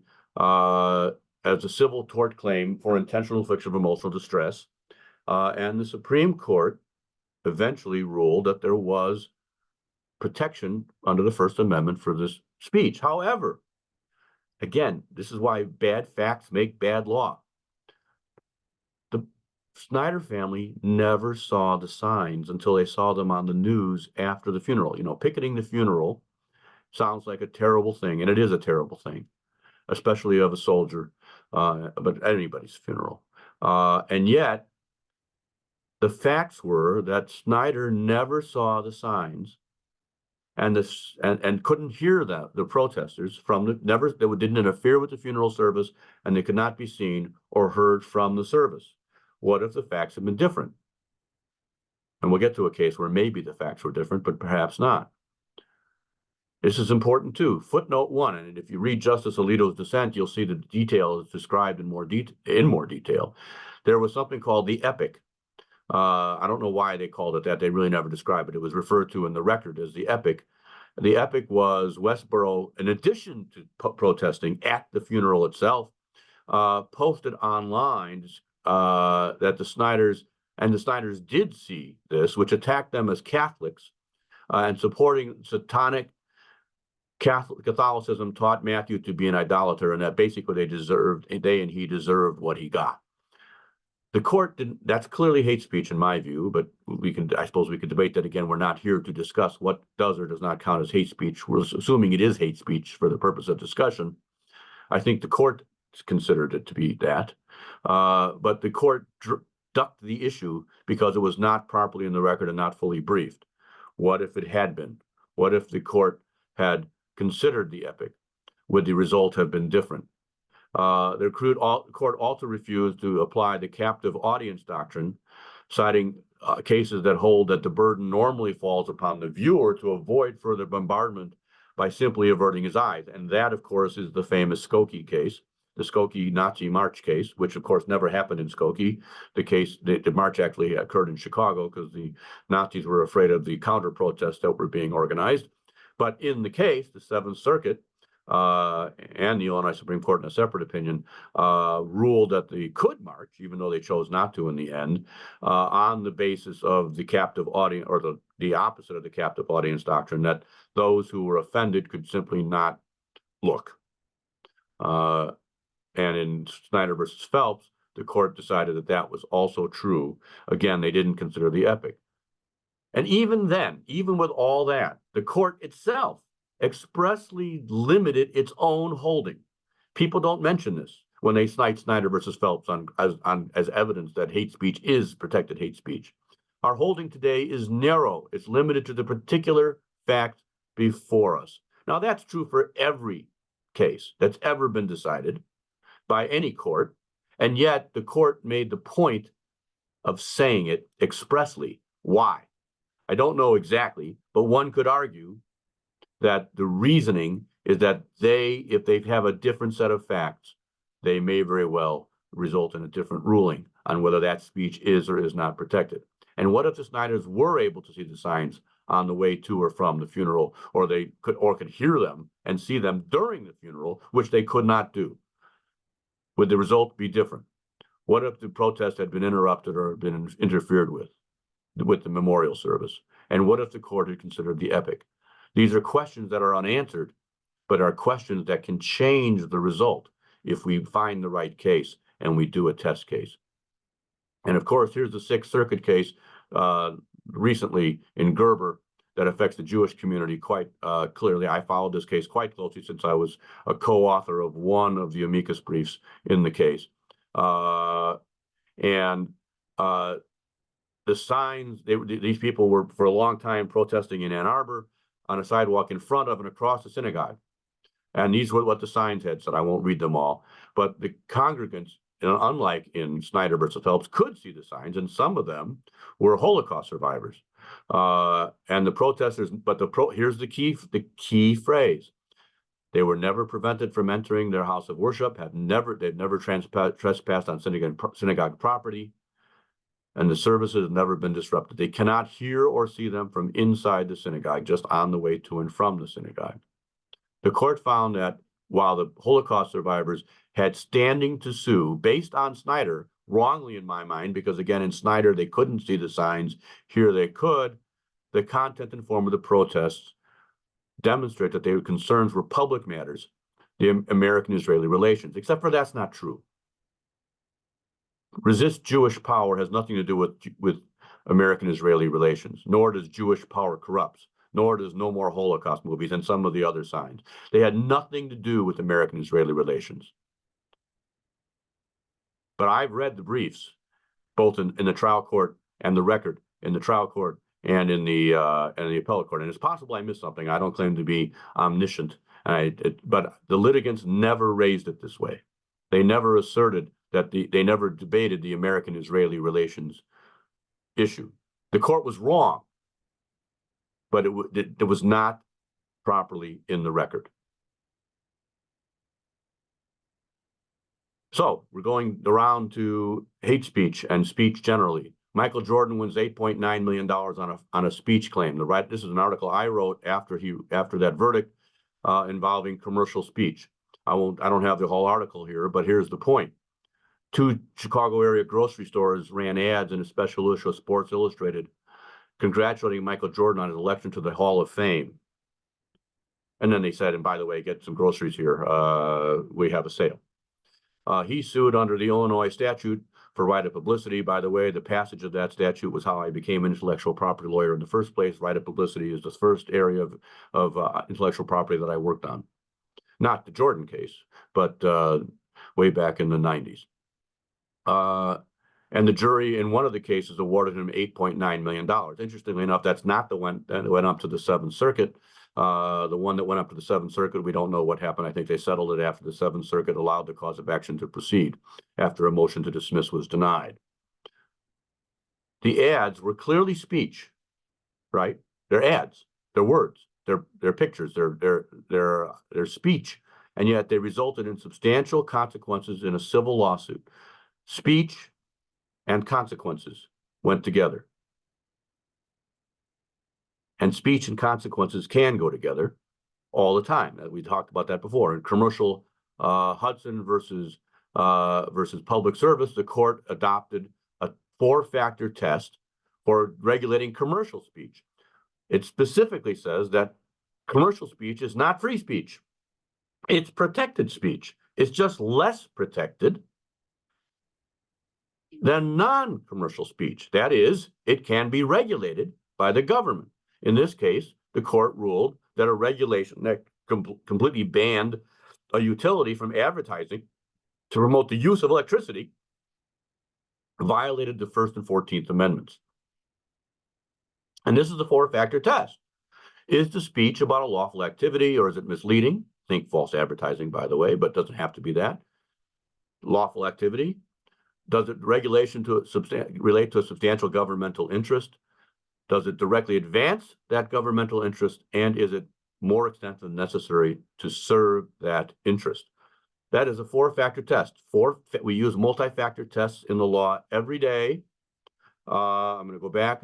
as a civil tort claim for intentional infliction of emotional distress. And the Supreme Court eventually ruled that there was protection under the First Amendment for this speech. However, again, this is why bad facts make bad law. The Snyder family never saw the signs until they saw them on the news after the funeral. You know, picketing the funeral sounds like a terrible thing, and it is a terrible thing, especially of a soldier, but anybody's funeral. And yet, the facts were that Snyder never saw the signs and couldn't hear the protesters they didn't interfere with the funeral service, and they could not be seen or heard from the service. What if the facts had been different? And we'll get to a case where maybe the facts were different, but perhaps not. This is important too. Footnote 1, and if you read Justice Alito's dissent, you'll see the detail is described in more detail. There was something called the epic. I don't know why they called it that. They really never described it. It was referred to in the record as the epic. The epic was Westboro, in addition to protesting at the funeral itself, posted online that the Snyders did see this, which attacked them as Catholics and supporting satanic Catholicism taught Matthew to be an idolater, and that basically they and he deserved what he got. The court didn't. That's clearly hate speech in my view, but I suppose we could debate that again. We're not here to discuss what does or does not count as hate speech. We're assuming it is hate speech for the purpose of discussion. I think the court considered it to be that, but the court ducked the issue because it was not properly in the record and not fully briefed. What if it had been? What if the court had considered the epic? Would the result have been different? The court also refused to apply the captive audience doctrine, citing cases that hold that the burden normally falls upon the viewer to avoid further bombardment by simply averting his eyes. And that, of course, is the famous Skokie case, the Skokie Nazi march case, which, of course, never happened in Skokie. The march actually occurred in Chicago because the Nazis were afraid of the counter-protests that were being organized. But in the case, the Seventh Circuit and the Illinois Supreme Court, in a separate opinion, ruled that they could march, even though they chose not to in the end, on the basis of the captive audience, or the opposite of the captive audience doctrine, that those who were offended could simply not look. And in Snyder versus Phelps, the court decided that that was also true. Again, they didn't consider the epic. And even then, even with all that, the court itself expressly limited its own holding. People don't mention this when they cite Snyder versus Phelps as evidence that hate speech is protected hate speech. Our holding today is narrow. It's limited to the particular fact before us. Now, that's true for every case that's ever been decided by any court, and yet the court made the point of saying it expressly. Why? I don't know exactly, but one could argue that the reasoning is that if they have a different set of facts, they may very well result in a different ruling on whether that speech is or is not protected. And what if the Snyders were able to see the signs on the way to or from the funeral, or they could hear them and see them during the funeral, which they could not do? Would the result be different? What if the protest had been interrupted or been interfered with the memorial service? And what if the court had considered the epic? These are questions that are unanswered, but are questions that can change the result if we find the right case and we do a test case. And of course, here's the Sixth Circuit case recently in Gerber that affects the Jewish community quite clearly. I followed this case quite closely since I was a co-author of one of the amicus briefs in the case. The signs, these people were for a long time protesting in Ann Arbor on a sidewalk in front of and across the synagogue. And these were what the signs had said. I won't read them all, but the congregants, unlike in Snyder versus Phelps, could see the signs, and some of them were Holocaust survivors. And the protesters, but here's the key phrase: they were never prevented from entering their house of worship. They've never trespassed on synagogue property, and the services have never been disrupted. They cannot hear or see them from inside the synagogue, just on the way to and from the synagogue. The court found that while the Holocaust survivors had standing to sue based on Snyder, wrongly in my mind, because again, in Snyder, they couldn't see the signs, here they could, the content and form of the protests demonstrate that their concerns were public matters, the American-Israeli relations, except for that's not true. Resist Jewish power has nothing to do with American-Israeli relations, nor does Jewish power corrupts, nor does No More Holocaust movies and some of the other signs. They had nothing to do with American-Israeli relations. But I've read the briefs, both in the trial court and the record in the trial court and in the appellate court. And it's possible I missed something. I don't claim to be omniscient, but the litigants never raised it this way. They never asserted that they never debated the American-Israeli relations issue. The court was wrong, but it was not properly in the record. So we're going around to hate speech and speech generally. Michael Jordan wins $8.9 million on a speech claim. This is an article I wrote after that verdict involving commercial speech. I don't have the whole article here, but here's the point. 2 Chicago area grocery stores ran ads in a special issue of Sports Illustrated congratulating Michael Jordan on his election to the Hall of Fame. And then they said, and by the way, get some groceries here. We have a sale. He sued under the Illinois statute for right of publicity. By the way, the passage of that statute was how I became an intellectual property lawyer in the first place. Right of publicity is the first area of intellectual property that I worked on. Not the Jordan case, but way back in the 90s. And the jury in one of the cases awarded him $8.9 million. Interestingly enough, that's not the one that went up to the Seventh Circuit. The one that went up to the Seventh Circuit, we don't know what happened. I think they settled it after the Seventh Circuit allowed the cause of action to proceed after a motion to dismiss was denied. The ads were clearly speech, right? They're ads, they're words, they're pictures, they're speech, and yet they resulted in substantial consequences in a civil lawsuit. Speech and consequences went together. And speech and consequences can go together all the time. We talked about that before. In commercial Hudson versus public service, the court adopted a 4-factor test for regulating commercial speech. It specifically says that commercial speech is not free speech. It's protected speech. It's just less protected than non-commercial speech. That is, it can be regulated by the government. In this case, the court ruled that a regulation that completely banned a utility from advertising to promote the use of electricity violated the First and 14th Amendments. And this is the four-factor test. Is the speech about a lawful activity, or is it misleading? Think false advertising, by the way, but doesn't have to be that. Lawful activity. Does it relate to a substantial governmental interest? Does it directly advance that governmental interest? And is it more extensive than necessary to serve that interest? That is a four-factor test. We use multi-factor tests in the law every day. I'm going to go back.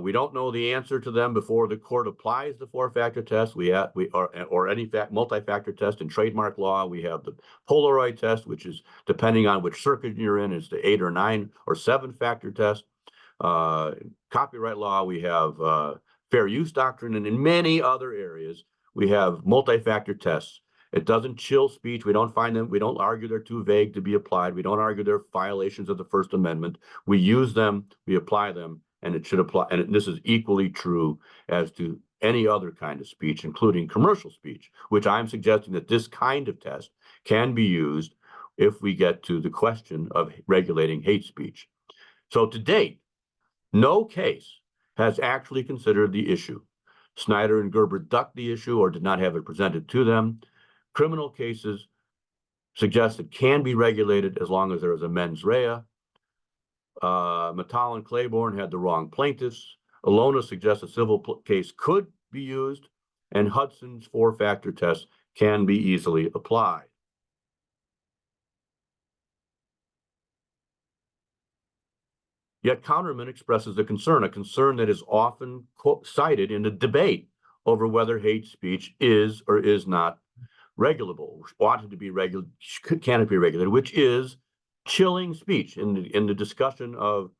We don't know the answer to them before the court applies the four-factor test. Or any multi-factor test in trademark law. We have the Polaroid test, which is depending on which circuit you're in, is the 8 or 9 or 7-factor test. Copyright law, we have fair use doctrine, and in many other areas, we have multi-factor tests. It doesn't chill speech. We don't find them. We don't argue they're too vague to be applied. We don't argue they're violations of the First Amendment. We use them. We apply them. And it should apply, and this is equally true as to any other kind of speech, including commercial speech, which I'm suggesting that this kind of test can be used if we get to the question of regulating hate speech. So to date, no case has actually considered the issue. Snyder and Gerber ducked the issue or did not have it presented to them. Criminal cases suggest it can be regulated as long as there is a mens rea. Mattal and Claiborne had the wrong plaintiffs. Alona suggests a civil case could be used, and Hudson's four-factor test can be easily applied. Yet Counterman expresses a concern that is often cited in the debate over whether hate speech is or is not regulable, ought to be regulated, can it be regulated, which is chilling speech. In the discussion of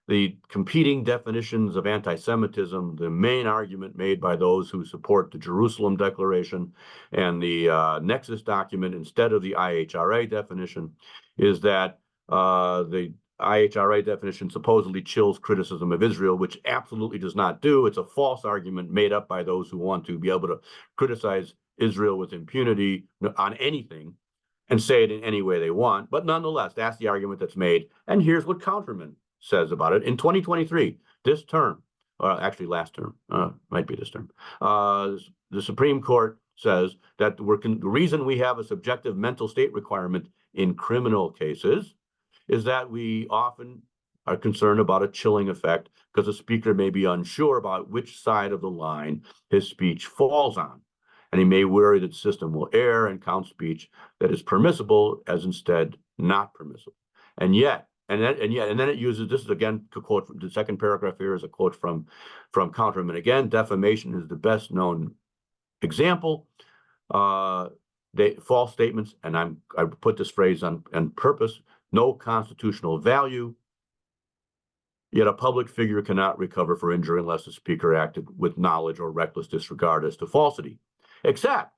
the competing definitions of anti-Semitism, the main argument made by those who support the Jerusalem Declaration and the Nexus document instead of the IHRA definition is that the IHRA definition supposedly chills criticism of Israel, which absolutely does not do. It's a false argument made up by those who want to be able to criticize Israel with impunity on anything and say it in any way they want. But nonetheless, that's the argument that's made. And here's what Counterman says about it. In 2023, this term, actually last term, might be this term, the Supreme Court says that the reason we have a subjective mental state requirement in criminal cases is that we often are concerned about a chilling effect because the speaker may be unsure about which side of the line his speech falls on. And he may worry that the system will err and count speech that is permissible as instead not permissible. And then it uses, this is again a quote from the second paragraph here is a quote from Counterman. Again, defamation is the best known example. False statements, and I put this phrase on purpose, no constitutional value. Yet a public figure cannot recover for injury unless the speaker acted with knowledge or reckless disregard as to falsity. Except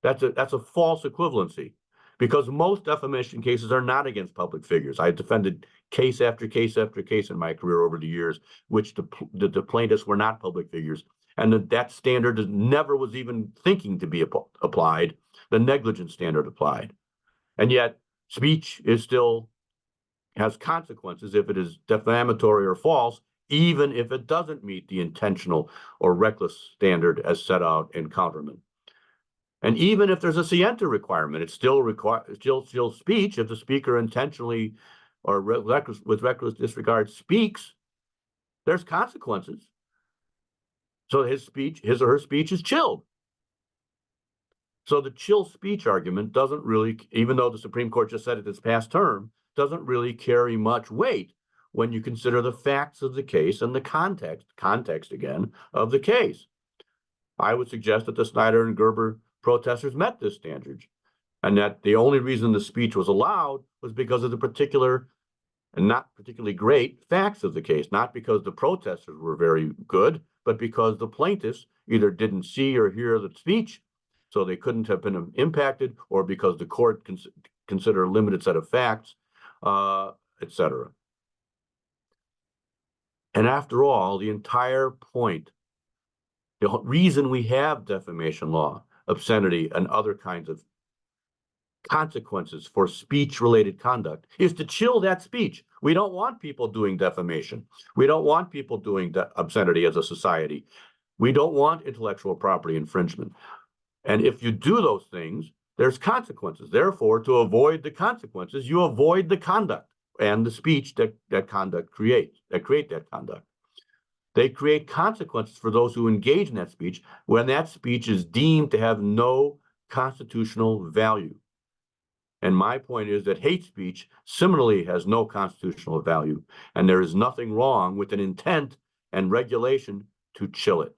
that's a false equivalency, because most defamation cases are not against public figures. I defended case after case after case in my career over the years, which the plaintiffs were not public figures, and that standard never was even thinking to be applied. The negligence standard applied, and yet speech is still has consequences if it is defamatory or false, even if it doesn't meet the intentional or reckless standard as set out in Counterman. And even if there's a scienter requirement, it's still speech if the speaker intentionally or with reckless disregard speaks, there's consequences. So his or her speech is chilled. So the chill speech argument doesn't really, even though the Supreme Court just said it this past term, doesn't really carry much weight when you consider the facts of the case and the context again of the case. I would suggest that the Snyder and Gerber protesters met this standard, and that the only reason the speech was allowed was because of the particular and not particularly great facts of the case, not because the protesters were very good, but because the plaintiffs either didn't see or hear the speech, so they couldn't have been impacted, or because the court considered a limited set of facts. etc. And after all, the entire point, the reason we have defamation law, obscenity, and other kinds of consequences for speech-related conduct is to chill that speech. We don't want people doing defamation. We don't want people doing obscenity as a society. We don't want intellectual property infringement. And if you do those things, there's consequences. Therefore, to avoid the consequences, you avoid the conduct and the speech that conduct creates, that create that conduct. They create consequences for those who engage in that speech when that speech is deemed to have no constitutional value. And my point is that hate speech similarly has no constitutional value, and there is nothing wrong with an intent and regulation to chill it.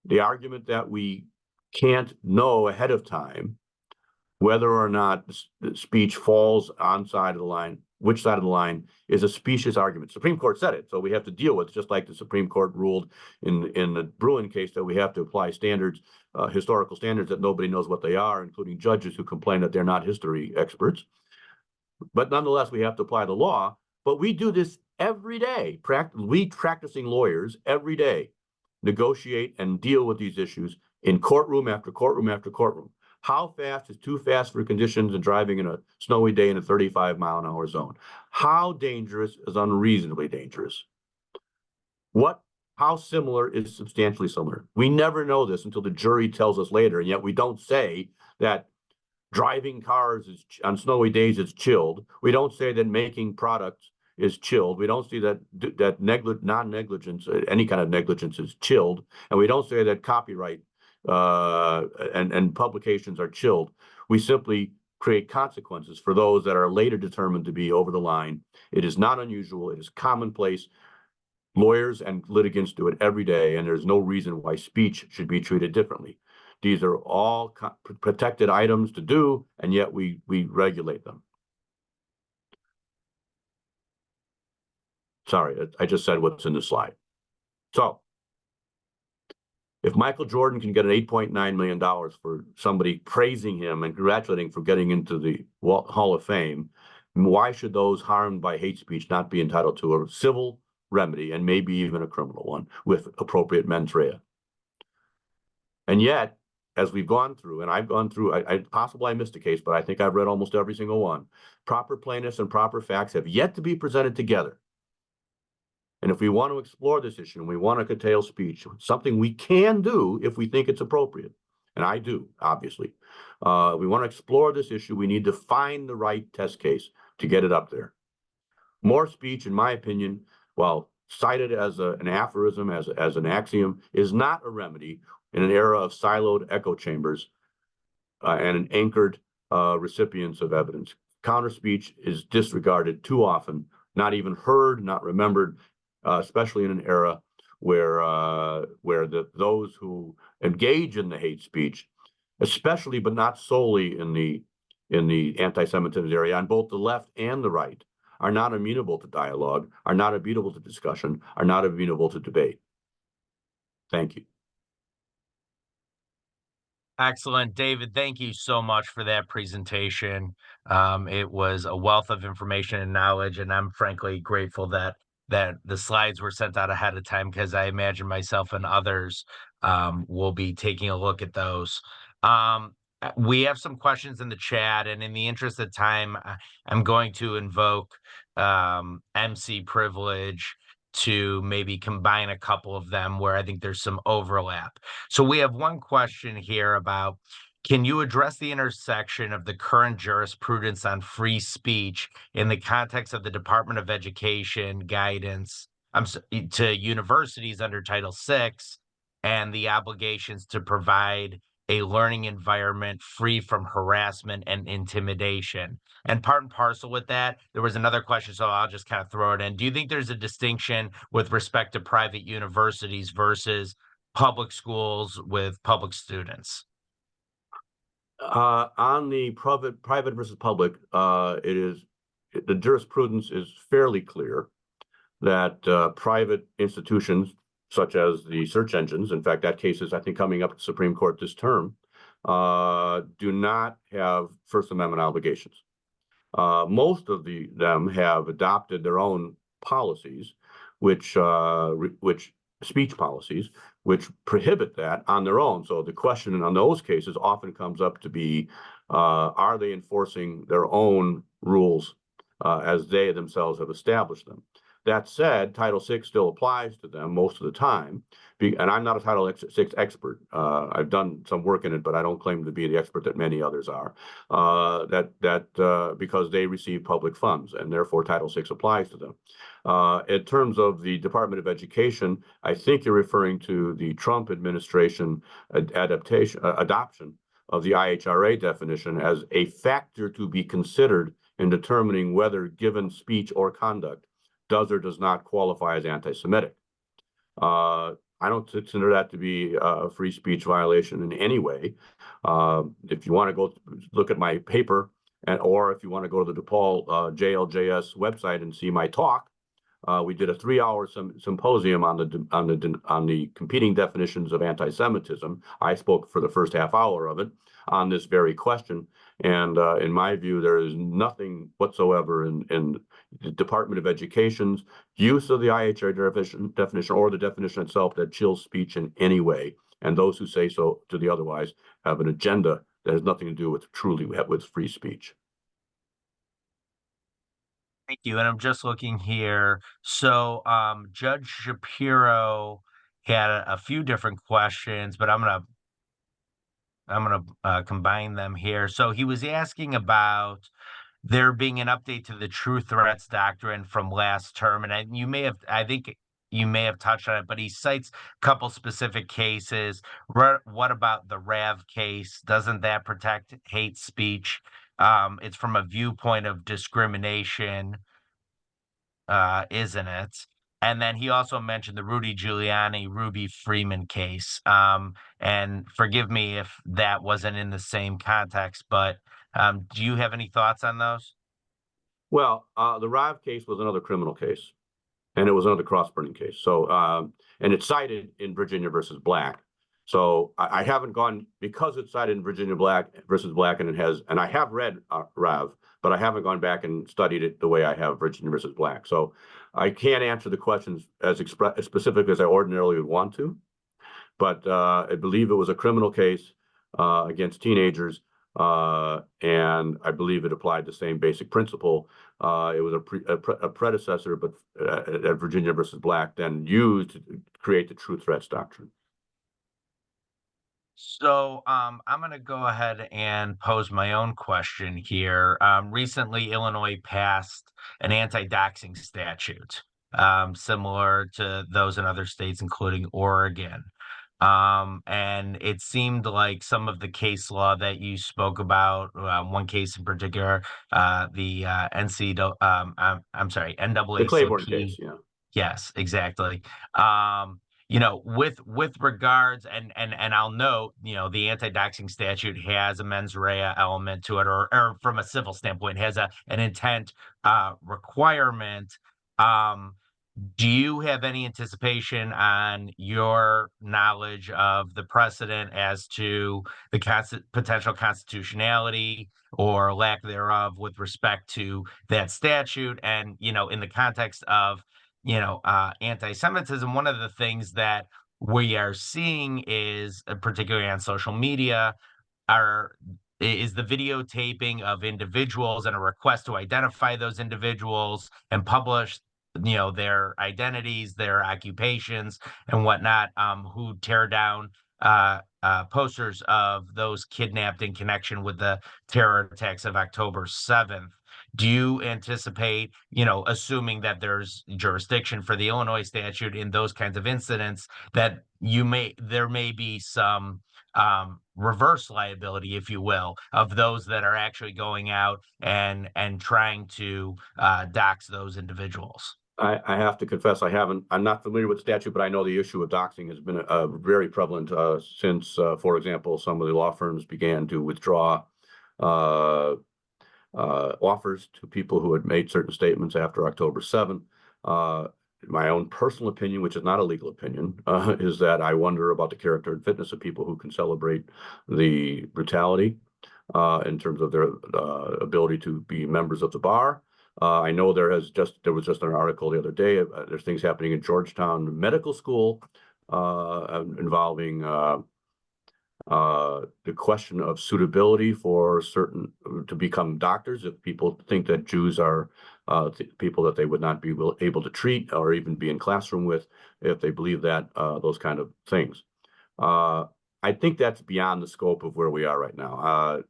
The argument that we can't know ahead of time whether or not the speech falls on side of the line, which side of the line, is a specious argument. Supreme Court said it, so we have to deal with it, just like the Supreme Court ruled in the Bruen case that we have to apply standards, historical standards that nobody knows what they are, including judges who complain that they're not history experts. But nonetheless, we have to apply the law. But we do this every day. We practicing lawyers every day negotiate and deal with these issues in courtroom after courtroom after courtroom. How fast is too fast for conditions and driving in a snowy day in a 35-mile-an-hour zone? How dangerous is unreasonably dangerous? How similar is substantially similar? We never know this until the jury tells us later, and yet we don't say that driving cars on snowy days is chilled. We don't say that making products is chilled. We don't see that non-negligence, any kind of negligence, is chilled, and we don't say that copyright and publications are chilled. We simply create consequences for those that are later determined to be over the line. It is not unusual. It is commonplace. Lawyers and litigants do it every day, and there's no reason why speech should be treated differently. These are all protected items to do, and yet we regulate them. Sorry, I just said what's in the slide. So if Michael Jordan can get an $8.9 million for somebody praising him and congratulating for getting into the Hall of Fame, why should those harmed by hate speech not be entitled to a civil remedy and maybe even a criminal one with appropriate mens rea? And yet, as we've gone through, and I've gone through, possibly I missed a case, but I think I've read almost every single one. Proper plaintiffs and proper facts have yet to be presented together. And if we want to explore this issue and we want to curtail speech, something we can do if we think it's appropriate, and I do, obviously, we want to explore this issue, we need to find the right test case to get it up there. More speech, in my opinion, while cited as an aphorism, as an axiom, is not a remedy in an era of siloed echo chambers and anchored recipients of evidence. Counter speech is disregarded too often, not even heard, not remembered, especially in an era where those who engage in the hate speech, especially but not solely in the anti-Semitism area, on both the left and the right, are not amenable to dialogue, are not amenable to discussion, are not amenable to debate. Thank you. Excellent, David. Thank you so much for that presentation. It was a wealth of information and knowledge, and I'm frankly grateful that the slides were sent out ahead of time, because I imagine myself and others will be taking a look at those. We have some questions in the chat, and in the interest of time, I'm going to invoke MC privilege to maybe combine a couple of them where I think there's some overlap. So we have one question here about, can you address the intersection of the current jurisprudence on free speech in the context of the Department of Education guidance to universities under Title VI and the obligations to provide a learning environment free from harassment and intimidation? And part and parcel with that, there was another question, so I'll just kind of throw it in. Do you think there's a distinction with respect to private universities versus public schools with public students? On the private versus public, the jurisprudence is fairly clear that private institutions, such as the search engines, in fact, that case is, I think, coming up at the Supreme Court this term, do not have First Amendment obligations. Most of them have adopted their own policies, which speech policies, which prohibit that on their own. So the question on those cases often comes up to be, are they enforcing their own rules as they themselves have established them? That said, Title VI still applies to them most of the time, and I'm not a Title VI expert. I've done some work in it, but I don't claim to be the expert that many others are. Because they receive public funds, and therefore Title VI applies to them. In terms of the Department of Education, I think you're referring to the Trump administration adoption of the IHRA definition as a factor to be considered in determining whether given speech or conduct does or does not qualify as anti-Semitic. I don't consider that to be a free speech violation in any way. If you want to go look at my paper, or if you want to go to the DePaul JLJS website and see my talk, we did a 3-hour symposium on the competing definitions of anti-Semitism. I spoke for the first half hour of it on this very question. And in my view, there is nothing whatsoever in the Department of Education's use of the IHRA definition or the definition itself that chills speech in any way. And those who say so to the otherwise have an agenda that has nothing to do with with free speech. Thank you. And I'm just looking here. So Judge Shapiro had a few different questions, but I'm gonna combine them here. So he was asking about there being an update to the true threats doctrine from last term, and I think you may have touched on it, but he cites a couple specific cases. What about the Rav case? Doesn't that protect hate speech? It's from a viewpoint of discrimination, isn't it? And then he also mentioned the Rudy Giuliani, Ruby Freeman case. And forgive me if that wasn't in the same context, but do you have any thoughts on those? Well, the Rav case was another criminal case, and it was another cross-burning case. So, and it's cited in Virginia versus Black. So I haven't gone, because it's cited in Virginia versus Black, and I have read Rav, but I haven't gone back and studied it the way I have Virginia versus Black. So I can't answer the questions as specific as I ordinarily would want to, but I believe it was a criminal case against teenagers, and I believe it applied the same basic principle. It was a predecessor, but at Virginia versus Black, then used to create the true threats doctrine. So I'm going to go ahead and pose my own question here. Recently, Illinois passed an anti-doxing statute, similar to those in other states, including Oregon. And it seemed like some of the case law that you spoke about, one case in particular, the NAACP. The Claiborne case, yeah. Yes, exactly. With regards, and I'll note, the anti-doxing statute has a mens rea element to it, or from a civil standpoint, has an intent requirement. Do you have any anticipation on your knowledge of the precedent as to the potential constitutionality or lack thereof with respect to that statute? And, in the context of anti-Semitism, one of the things that we are seeing is, particularly on social media, is the videotaping of individuals and a request to identify those individuals and publish, their identities, their occupations, and whatnot, who tear down posters of those kidnapped in connection with the terror attacks of October 7th. Do you anticipate, assuming that there's jurisdiction for the Illinois statute in those kinds of incidents, that there may be some reverse liability, if you will, of those that are actually going out and trying to dox those individuals? I have to confess, I'm not familiar with the statute, but I know the issue of doxing has been very prevalent since, for example, some of the law firms began to withdraw offers to people who had made certain statements after October 7th. My own personal opinion, which is not a legal opinion, is that I wonder about the character and fitness of people who can celebrate the brutality in terms of their ability to be members of the bar. I know there was just an article the other day. There's things happening in Georgetown Medical School involving the question of suitability for certain to become doctors. If people think that Jews are people that they would not be able to treat or even be in classroom with, if they believe that, those kind of things. I think that's beyond the scope of where we are right now.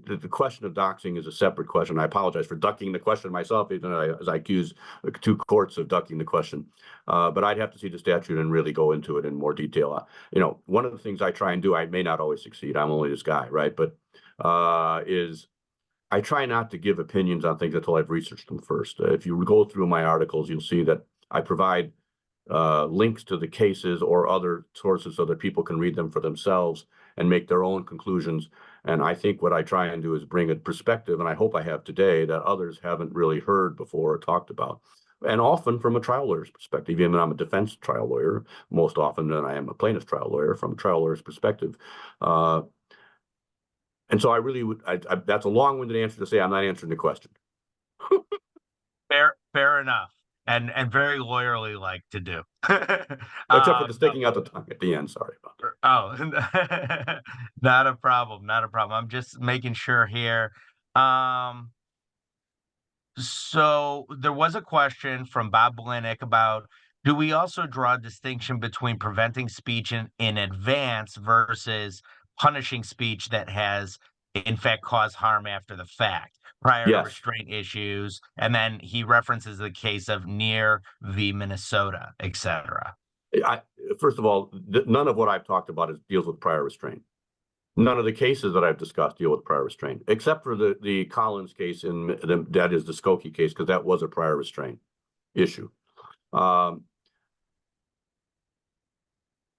The question of doxing is a separate question. I apologize for ducking the question myself, even as I accuse two courts of ducking the question. But I'd have to see the statute and really go into it in more detail. One of the things I try and do, I may not always succeed. I'm only this guy, right? But is I try not to give opinions on things until I've researched them first. If you go through my articles, you'll see that I provide links to the cases or other sources so that people can read them for themselves and make their own conclusions. And I think what I try and do is bring a perspective, and I hope I have today, that others haven't really heard before or talked about. And often from a trial lawyer's perspective, even though I'm a defense trial lawyer, most often than I am a plaintiff's trial lawyer, from a trial lawyer's perspective. And so I really would, that's a long-winded answer to say I'm not answering the question. Fair enough. And very lawyerly like to do. Except for the sticking out the tongue at the end. Sorry about that. Oh, not a problem. Not a problem. I'm just making sure here. So there was a question from Bob Blinick about, do we also draw a distinction between preventing speech in advance versus punishing speech that has in fact caused harm after the fact, prior to restraint issues? And then he references the case of Neer v. Minnesota, etc. First of all, none of what I've talked about deals with prior restraint. None of the cases that I've discussed deal with prior restraint, except for the Collins case, that is the Skokie case, because that was a prior restraint issue.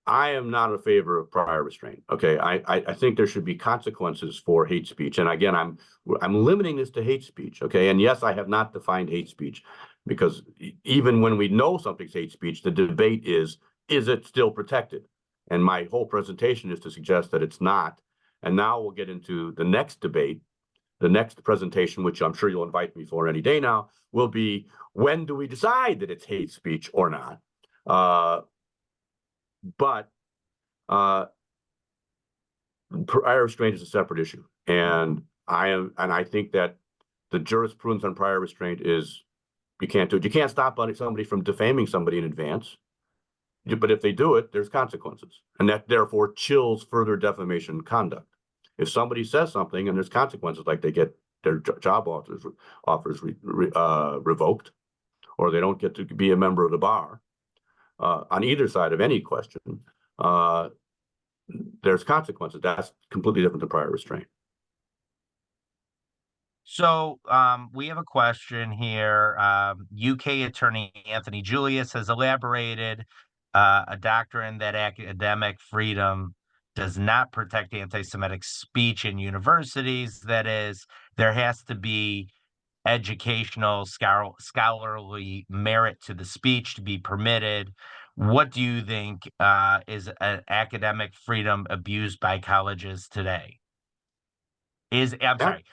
I am not in favor of prior restraint. Okay, I think there should be consequences for hate speech, and again, I'm limiting this to hate speech. Okay, and yes, I have not defined hate speech, because even when we know something's hate speech, the debate is it still protected? And my whole presentation is to suggest that it's not. And now we'll get into the next debate. The next presentation, which I'm sure you'll invite me for any day now, will be, when do we decide that it's hate speech or not? But prior restraint is a separate issue, and I think that the jurisprudence on prior restraint is, you can't do it. You can't stop somebody from defaming somebody in advance, but if they do it, there's consequences, and that therefore chills further defamation conduct. If somebody says something and there's consequences, like they get their job offers revoked, or they don't get to be a member of the bar, on either side of any question, there's consequences. That's completely different than prior restraint. So we have a question here. UK attorney Anthony Julius has elaborated a doctrine that academic freedom does not protect anti-Semitic speech in universities. That is, there has to be educational, scholarly merit to the speech to be permitted. What do you think is an academic freedom abused by colleges today?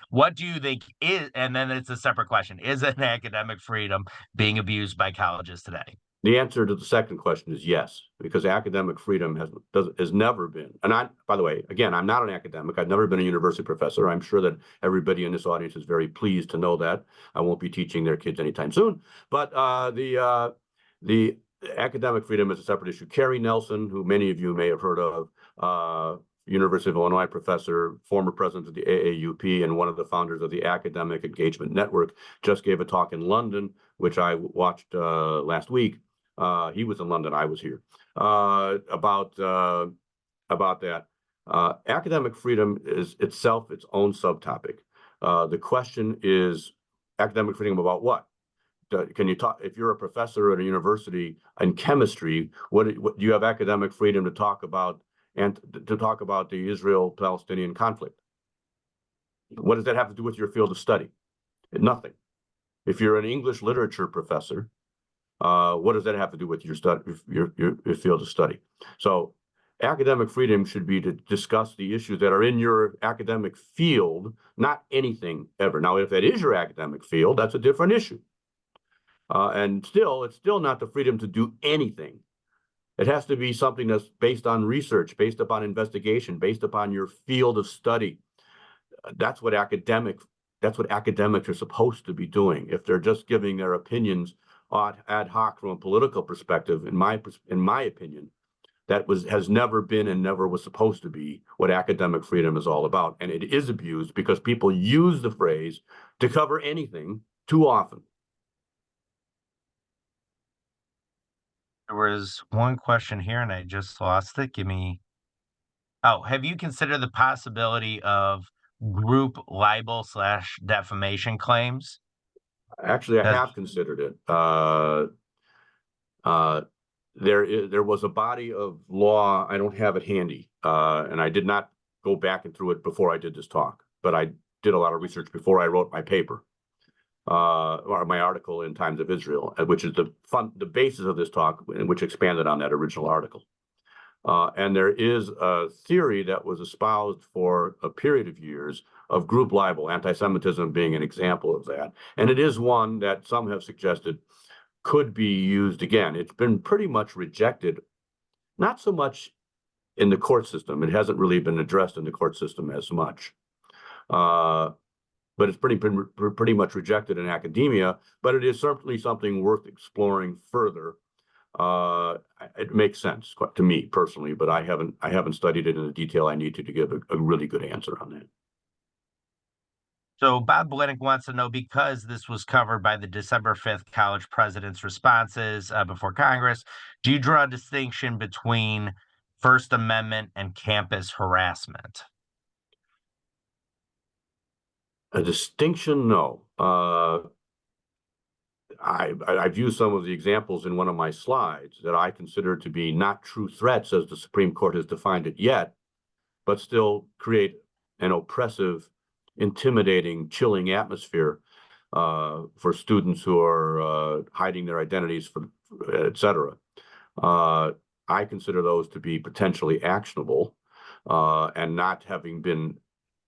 What do you think is, and then it's a separate question, is an academic freedom being abused by colleges today? The answer to the second question is yes, because academic freedom has never been, and by the way, again, I'm not an academic. I've never been a university professor. I'm sure that everybody in this audience is very pleased to know that. I won't be teaching their kids anytime soon, but the academic freedom is a separate issue. Carrie Nelson, who many of you may have heard of, University of Illinois professor, former president of the AAUP, and one of the founders of the Academic Engagement Network, just gave a talk in London, which I watched last week. He was in London, I was here, about that. Academic freedom is itself its own subtopic. The question is, academic freedom about what? Can you talk, if you're a professor at a university in chemistry, what do you have academic freedom to talk about, and to talk about the Israel-Palestinian conflict? What does that have to do with your field of study? Nothing. If you're an English literature professor, what does that have to do with your field of study? So academic freedom should be to discuss the issues that are in your academic field, not anything ever. Now, if that is your academic field, that's a different issue. And still, it's still not the freedom to do anything. It has to be something that's based on research, based upon investigation, based upon your field of study. That's what academics are supposed to be doing. If they're just giving their opinions ad hoc from a political perspective, in my opinion, has never been and never was supposed to be what academic freedom is all about. And it is abused because people use the phrase to cover anything too often. There was one question here and I just lost it. Oh, have you considered the possibility of group libel slash defamation claims? Actually, I As have considered it. There was a body of law. I don't have it handy, and I did not go back and through it before I did this talk, but I did a lot of research before I wrote my paper, or my article in Times of Israel, which is the basis of this talk, which expanded on that original article. And there is a theory that was espoused for a period of years of group libel, anti-Semitism being an example of that. And it is one that some have suggested could be used again. It's been pretty much rejected, not so much in the court system. It hasn't really been addressed in the court system as much. But it's pretty much rejected in academia, but it is certainly something worth exploring further. It makes sense to me personally, but I haven't studied it in the detail I need to give a really good answer on that. So Bob Blinick wants to know, because this was covered by the December 5th college president's responses before Congress, do you draw a distinction between First Amendment and campus harassment? A distinction, no. I've used some of the examples in one of my slides that I consider to be not true threats as the Supreme Court has defined it yet, but still create an oppressive, intimidating, chilling atmosphere for students who are hiding their identities, et cetera. I consider those to be potentially actionable, and not having been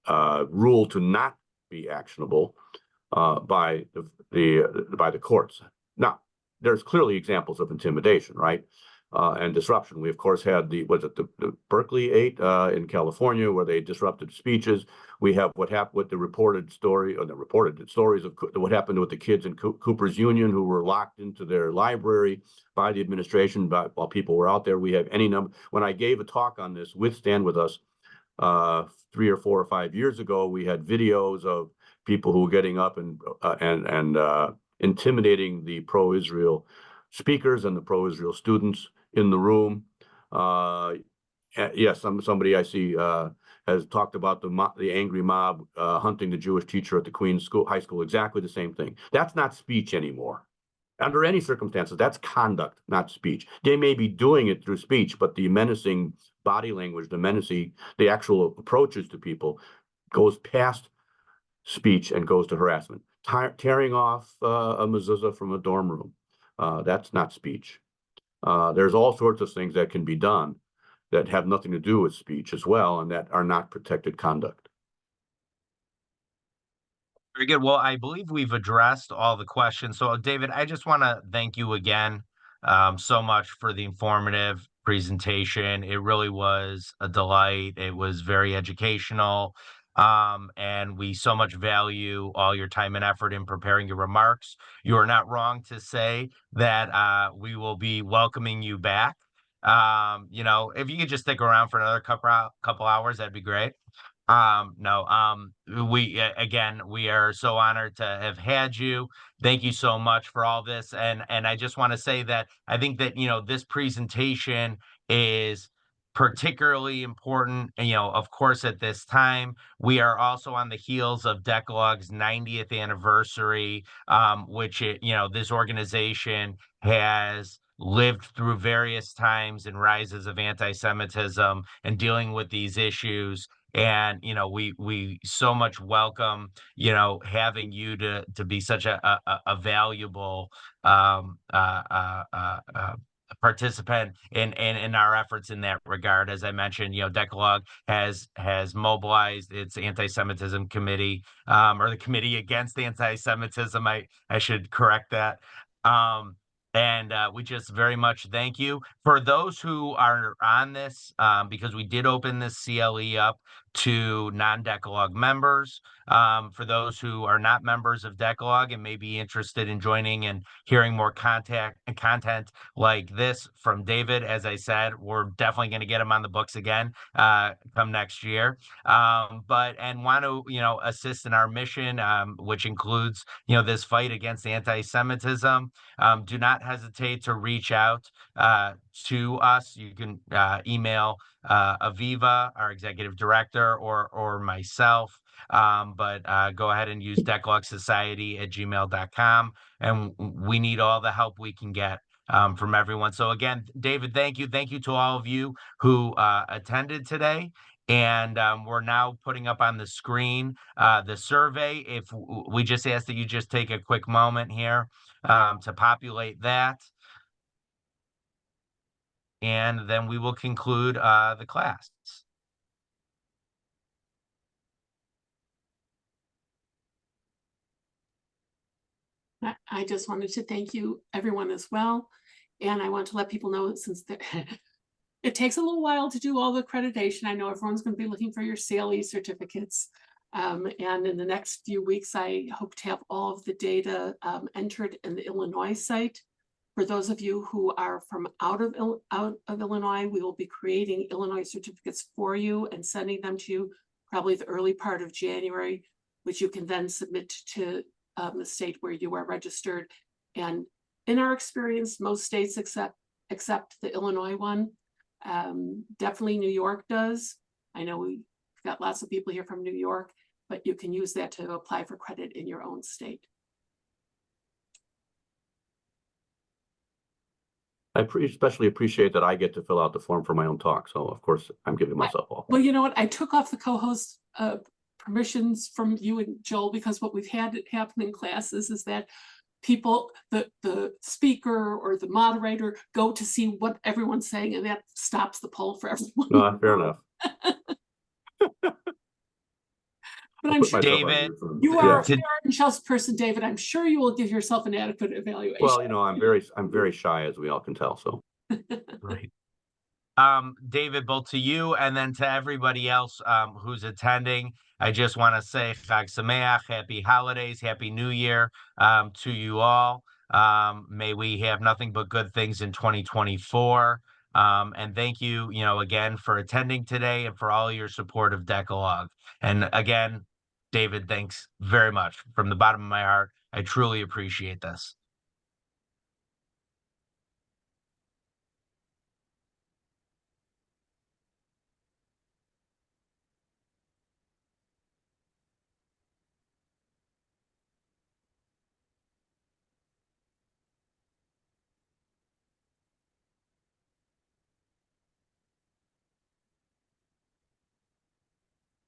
ruled to not be actionable by the courts. Now, there's clearly examples of intimidation, right? And disruption. We of course had the Berkeley 8 in California, where they disrupted speeches. We have what happened with the reported story, or the reported stories of what happened with the kids in Cooper's Union who were locked into their library by the administration while people were out there. We have any number. When I gave a talk on this with Stand With Us 3 or 4 or 5 years ago, we had videos of people who were getting up and intimidating the pro-Israel speakers and the pro-Israel students in the room. Yes, somebody I see has talked about the angry mob hunting the Jewish teacher at the Queens High School. Exactly the same thing. That's not speech anymore. Under any circumstances, that's conduct, not speech. They may be doing it through speech, but the menacing body language, the actual approaches to people goes past speech and goes to harassment. Tearing off a mezuzah from a dorm room, that's not speech. There's all sorts of things that can be done that have nothing to do with speech as well, and that are not protected conduct. Very good. Well, I believe we've addressed all the questions. So, David, I just want to thank you again so much for the informative presentation. It really was a delight. It was very educational. And we so much value all your time and effort in preparing your remarks. You are not wrong to say that we will be welcoming you back. If you could just stick around for another couple hours, that'd be great. No, we are so honored to have had you. Thank you so much for all this. And I just want to say that I think that, this presentation is particularly important. And, of course, at this time, we are also on the heels of Decalog's 90th anniversary, which, this organization has lived through various times and rises of anti-Semitism and dealing with these issues. And we so much welcome having you to be such a valuable participant in our efforts in that regard. As I mentioned, Decalogue has mobilized its anti-Semitism committee, or the committee against anti-Semitism. I should correct that. And we just very much thank you. For those who are on this, because we did open this CLE up to non-Decalogue members. For those who are not members of Decalogue and may be interested in joining and hearing more content like this from David, as I said, we're definitely going to get him on the books again come next year. And want to, assist in our mission, which includes, this fight against anti-Semitism. Do not hesitate to reach out to us. You can email Aviva, our executive director, or myself. But go ahead and use decaloguesociety@gmail.com. And we need all the help we can get from everyone. So again, David, thank you. Thank you to all of you who attended today. And we're now putting up on the screen the survey. If we just ask that you just take a quick moment here to populate that. And then we will conclude the class. I just wanted to thank you, everyone, as well. And I want to let people know that since it takes a little while to do all the accreditation, I know everyone's going to be looking for your CLE certificates. And in the next few weeks, I hope to have all of the data entered in the Illinois site. For those of you who are from out of Illinois, we will be creating Illinois certificates for you and sending them to you probably the early part of January, which you can then submit to the state where you are registered. And in our experience, most states except the Illinois one. Definitely New York does. I know we've got lots of people here from New York, but you can use that to apply for credit in your own state. I especially appreciate that I get to fill out the form for my own talk. So of course I'm giving myself off. Well, you know what? I took off the co-host permissions from you and Joel, because what we've had happen in classes is that people, the speaker or the moderator, go to see what everyone's saying, and that stops the poll for everyone. No, fair enough. But I'm sure, David, you are a fair and just person, David. I'm sure you will give yourself an adequate evaluation. Well, I'm very shy, as we all can tell. So, right. David, both to you and then to everybody else who's attending, I just want to say Chag Sameach, happy holidays, happy New Year to you all. May we have nothing but good things in 2024. And thank you, again, for attending today and for all your support of Decalogue. And again, David, thanks very much from the bottom of my heart. I truly appreciate this.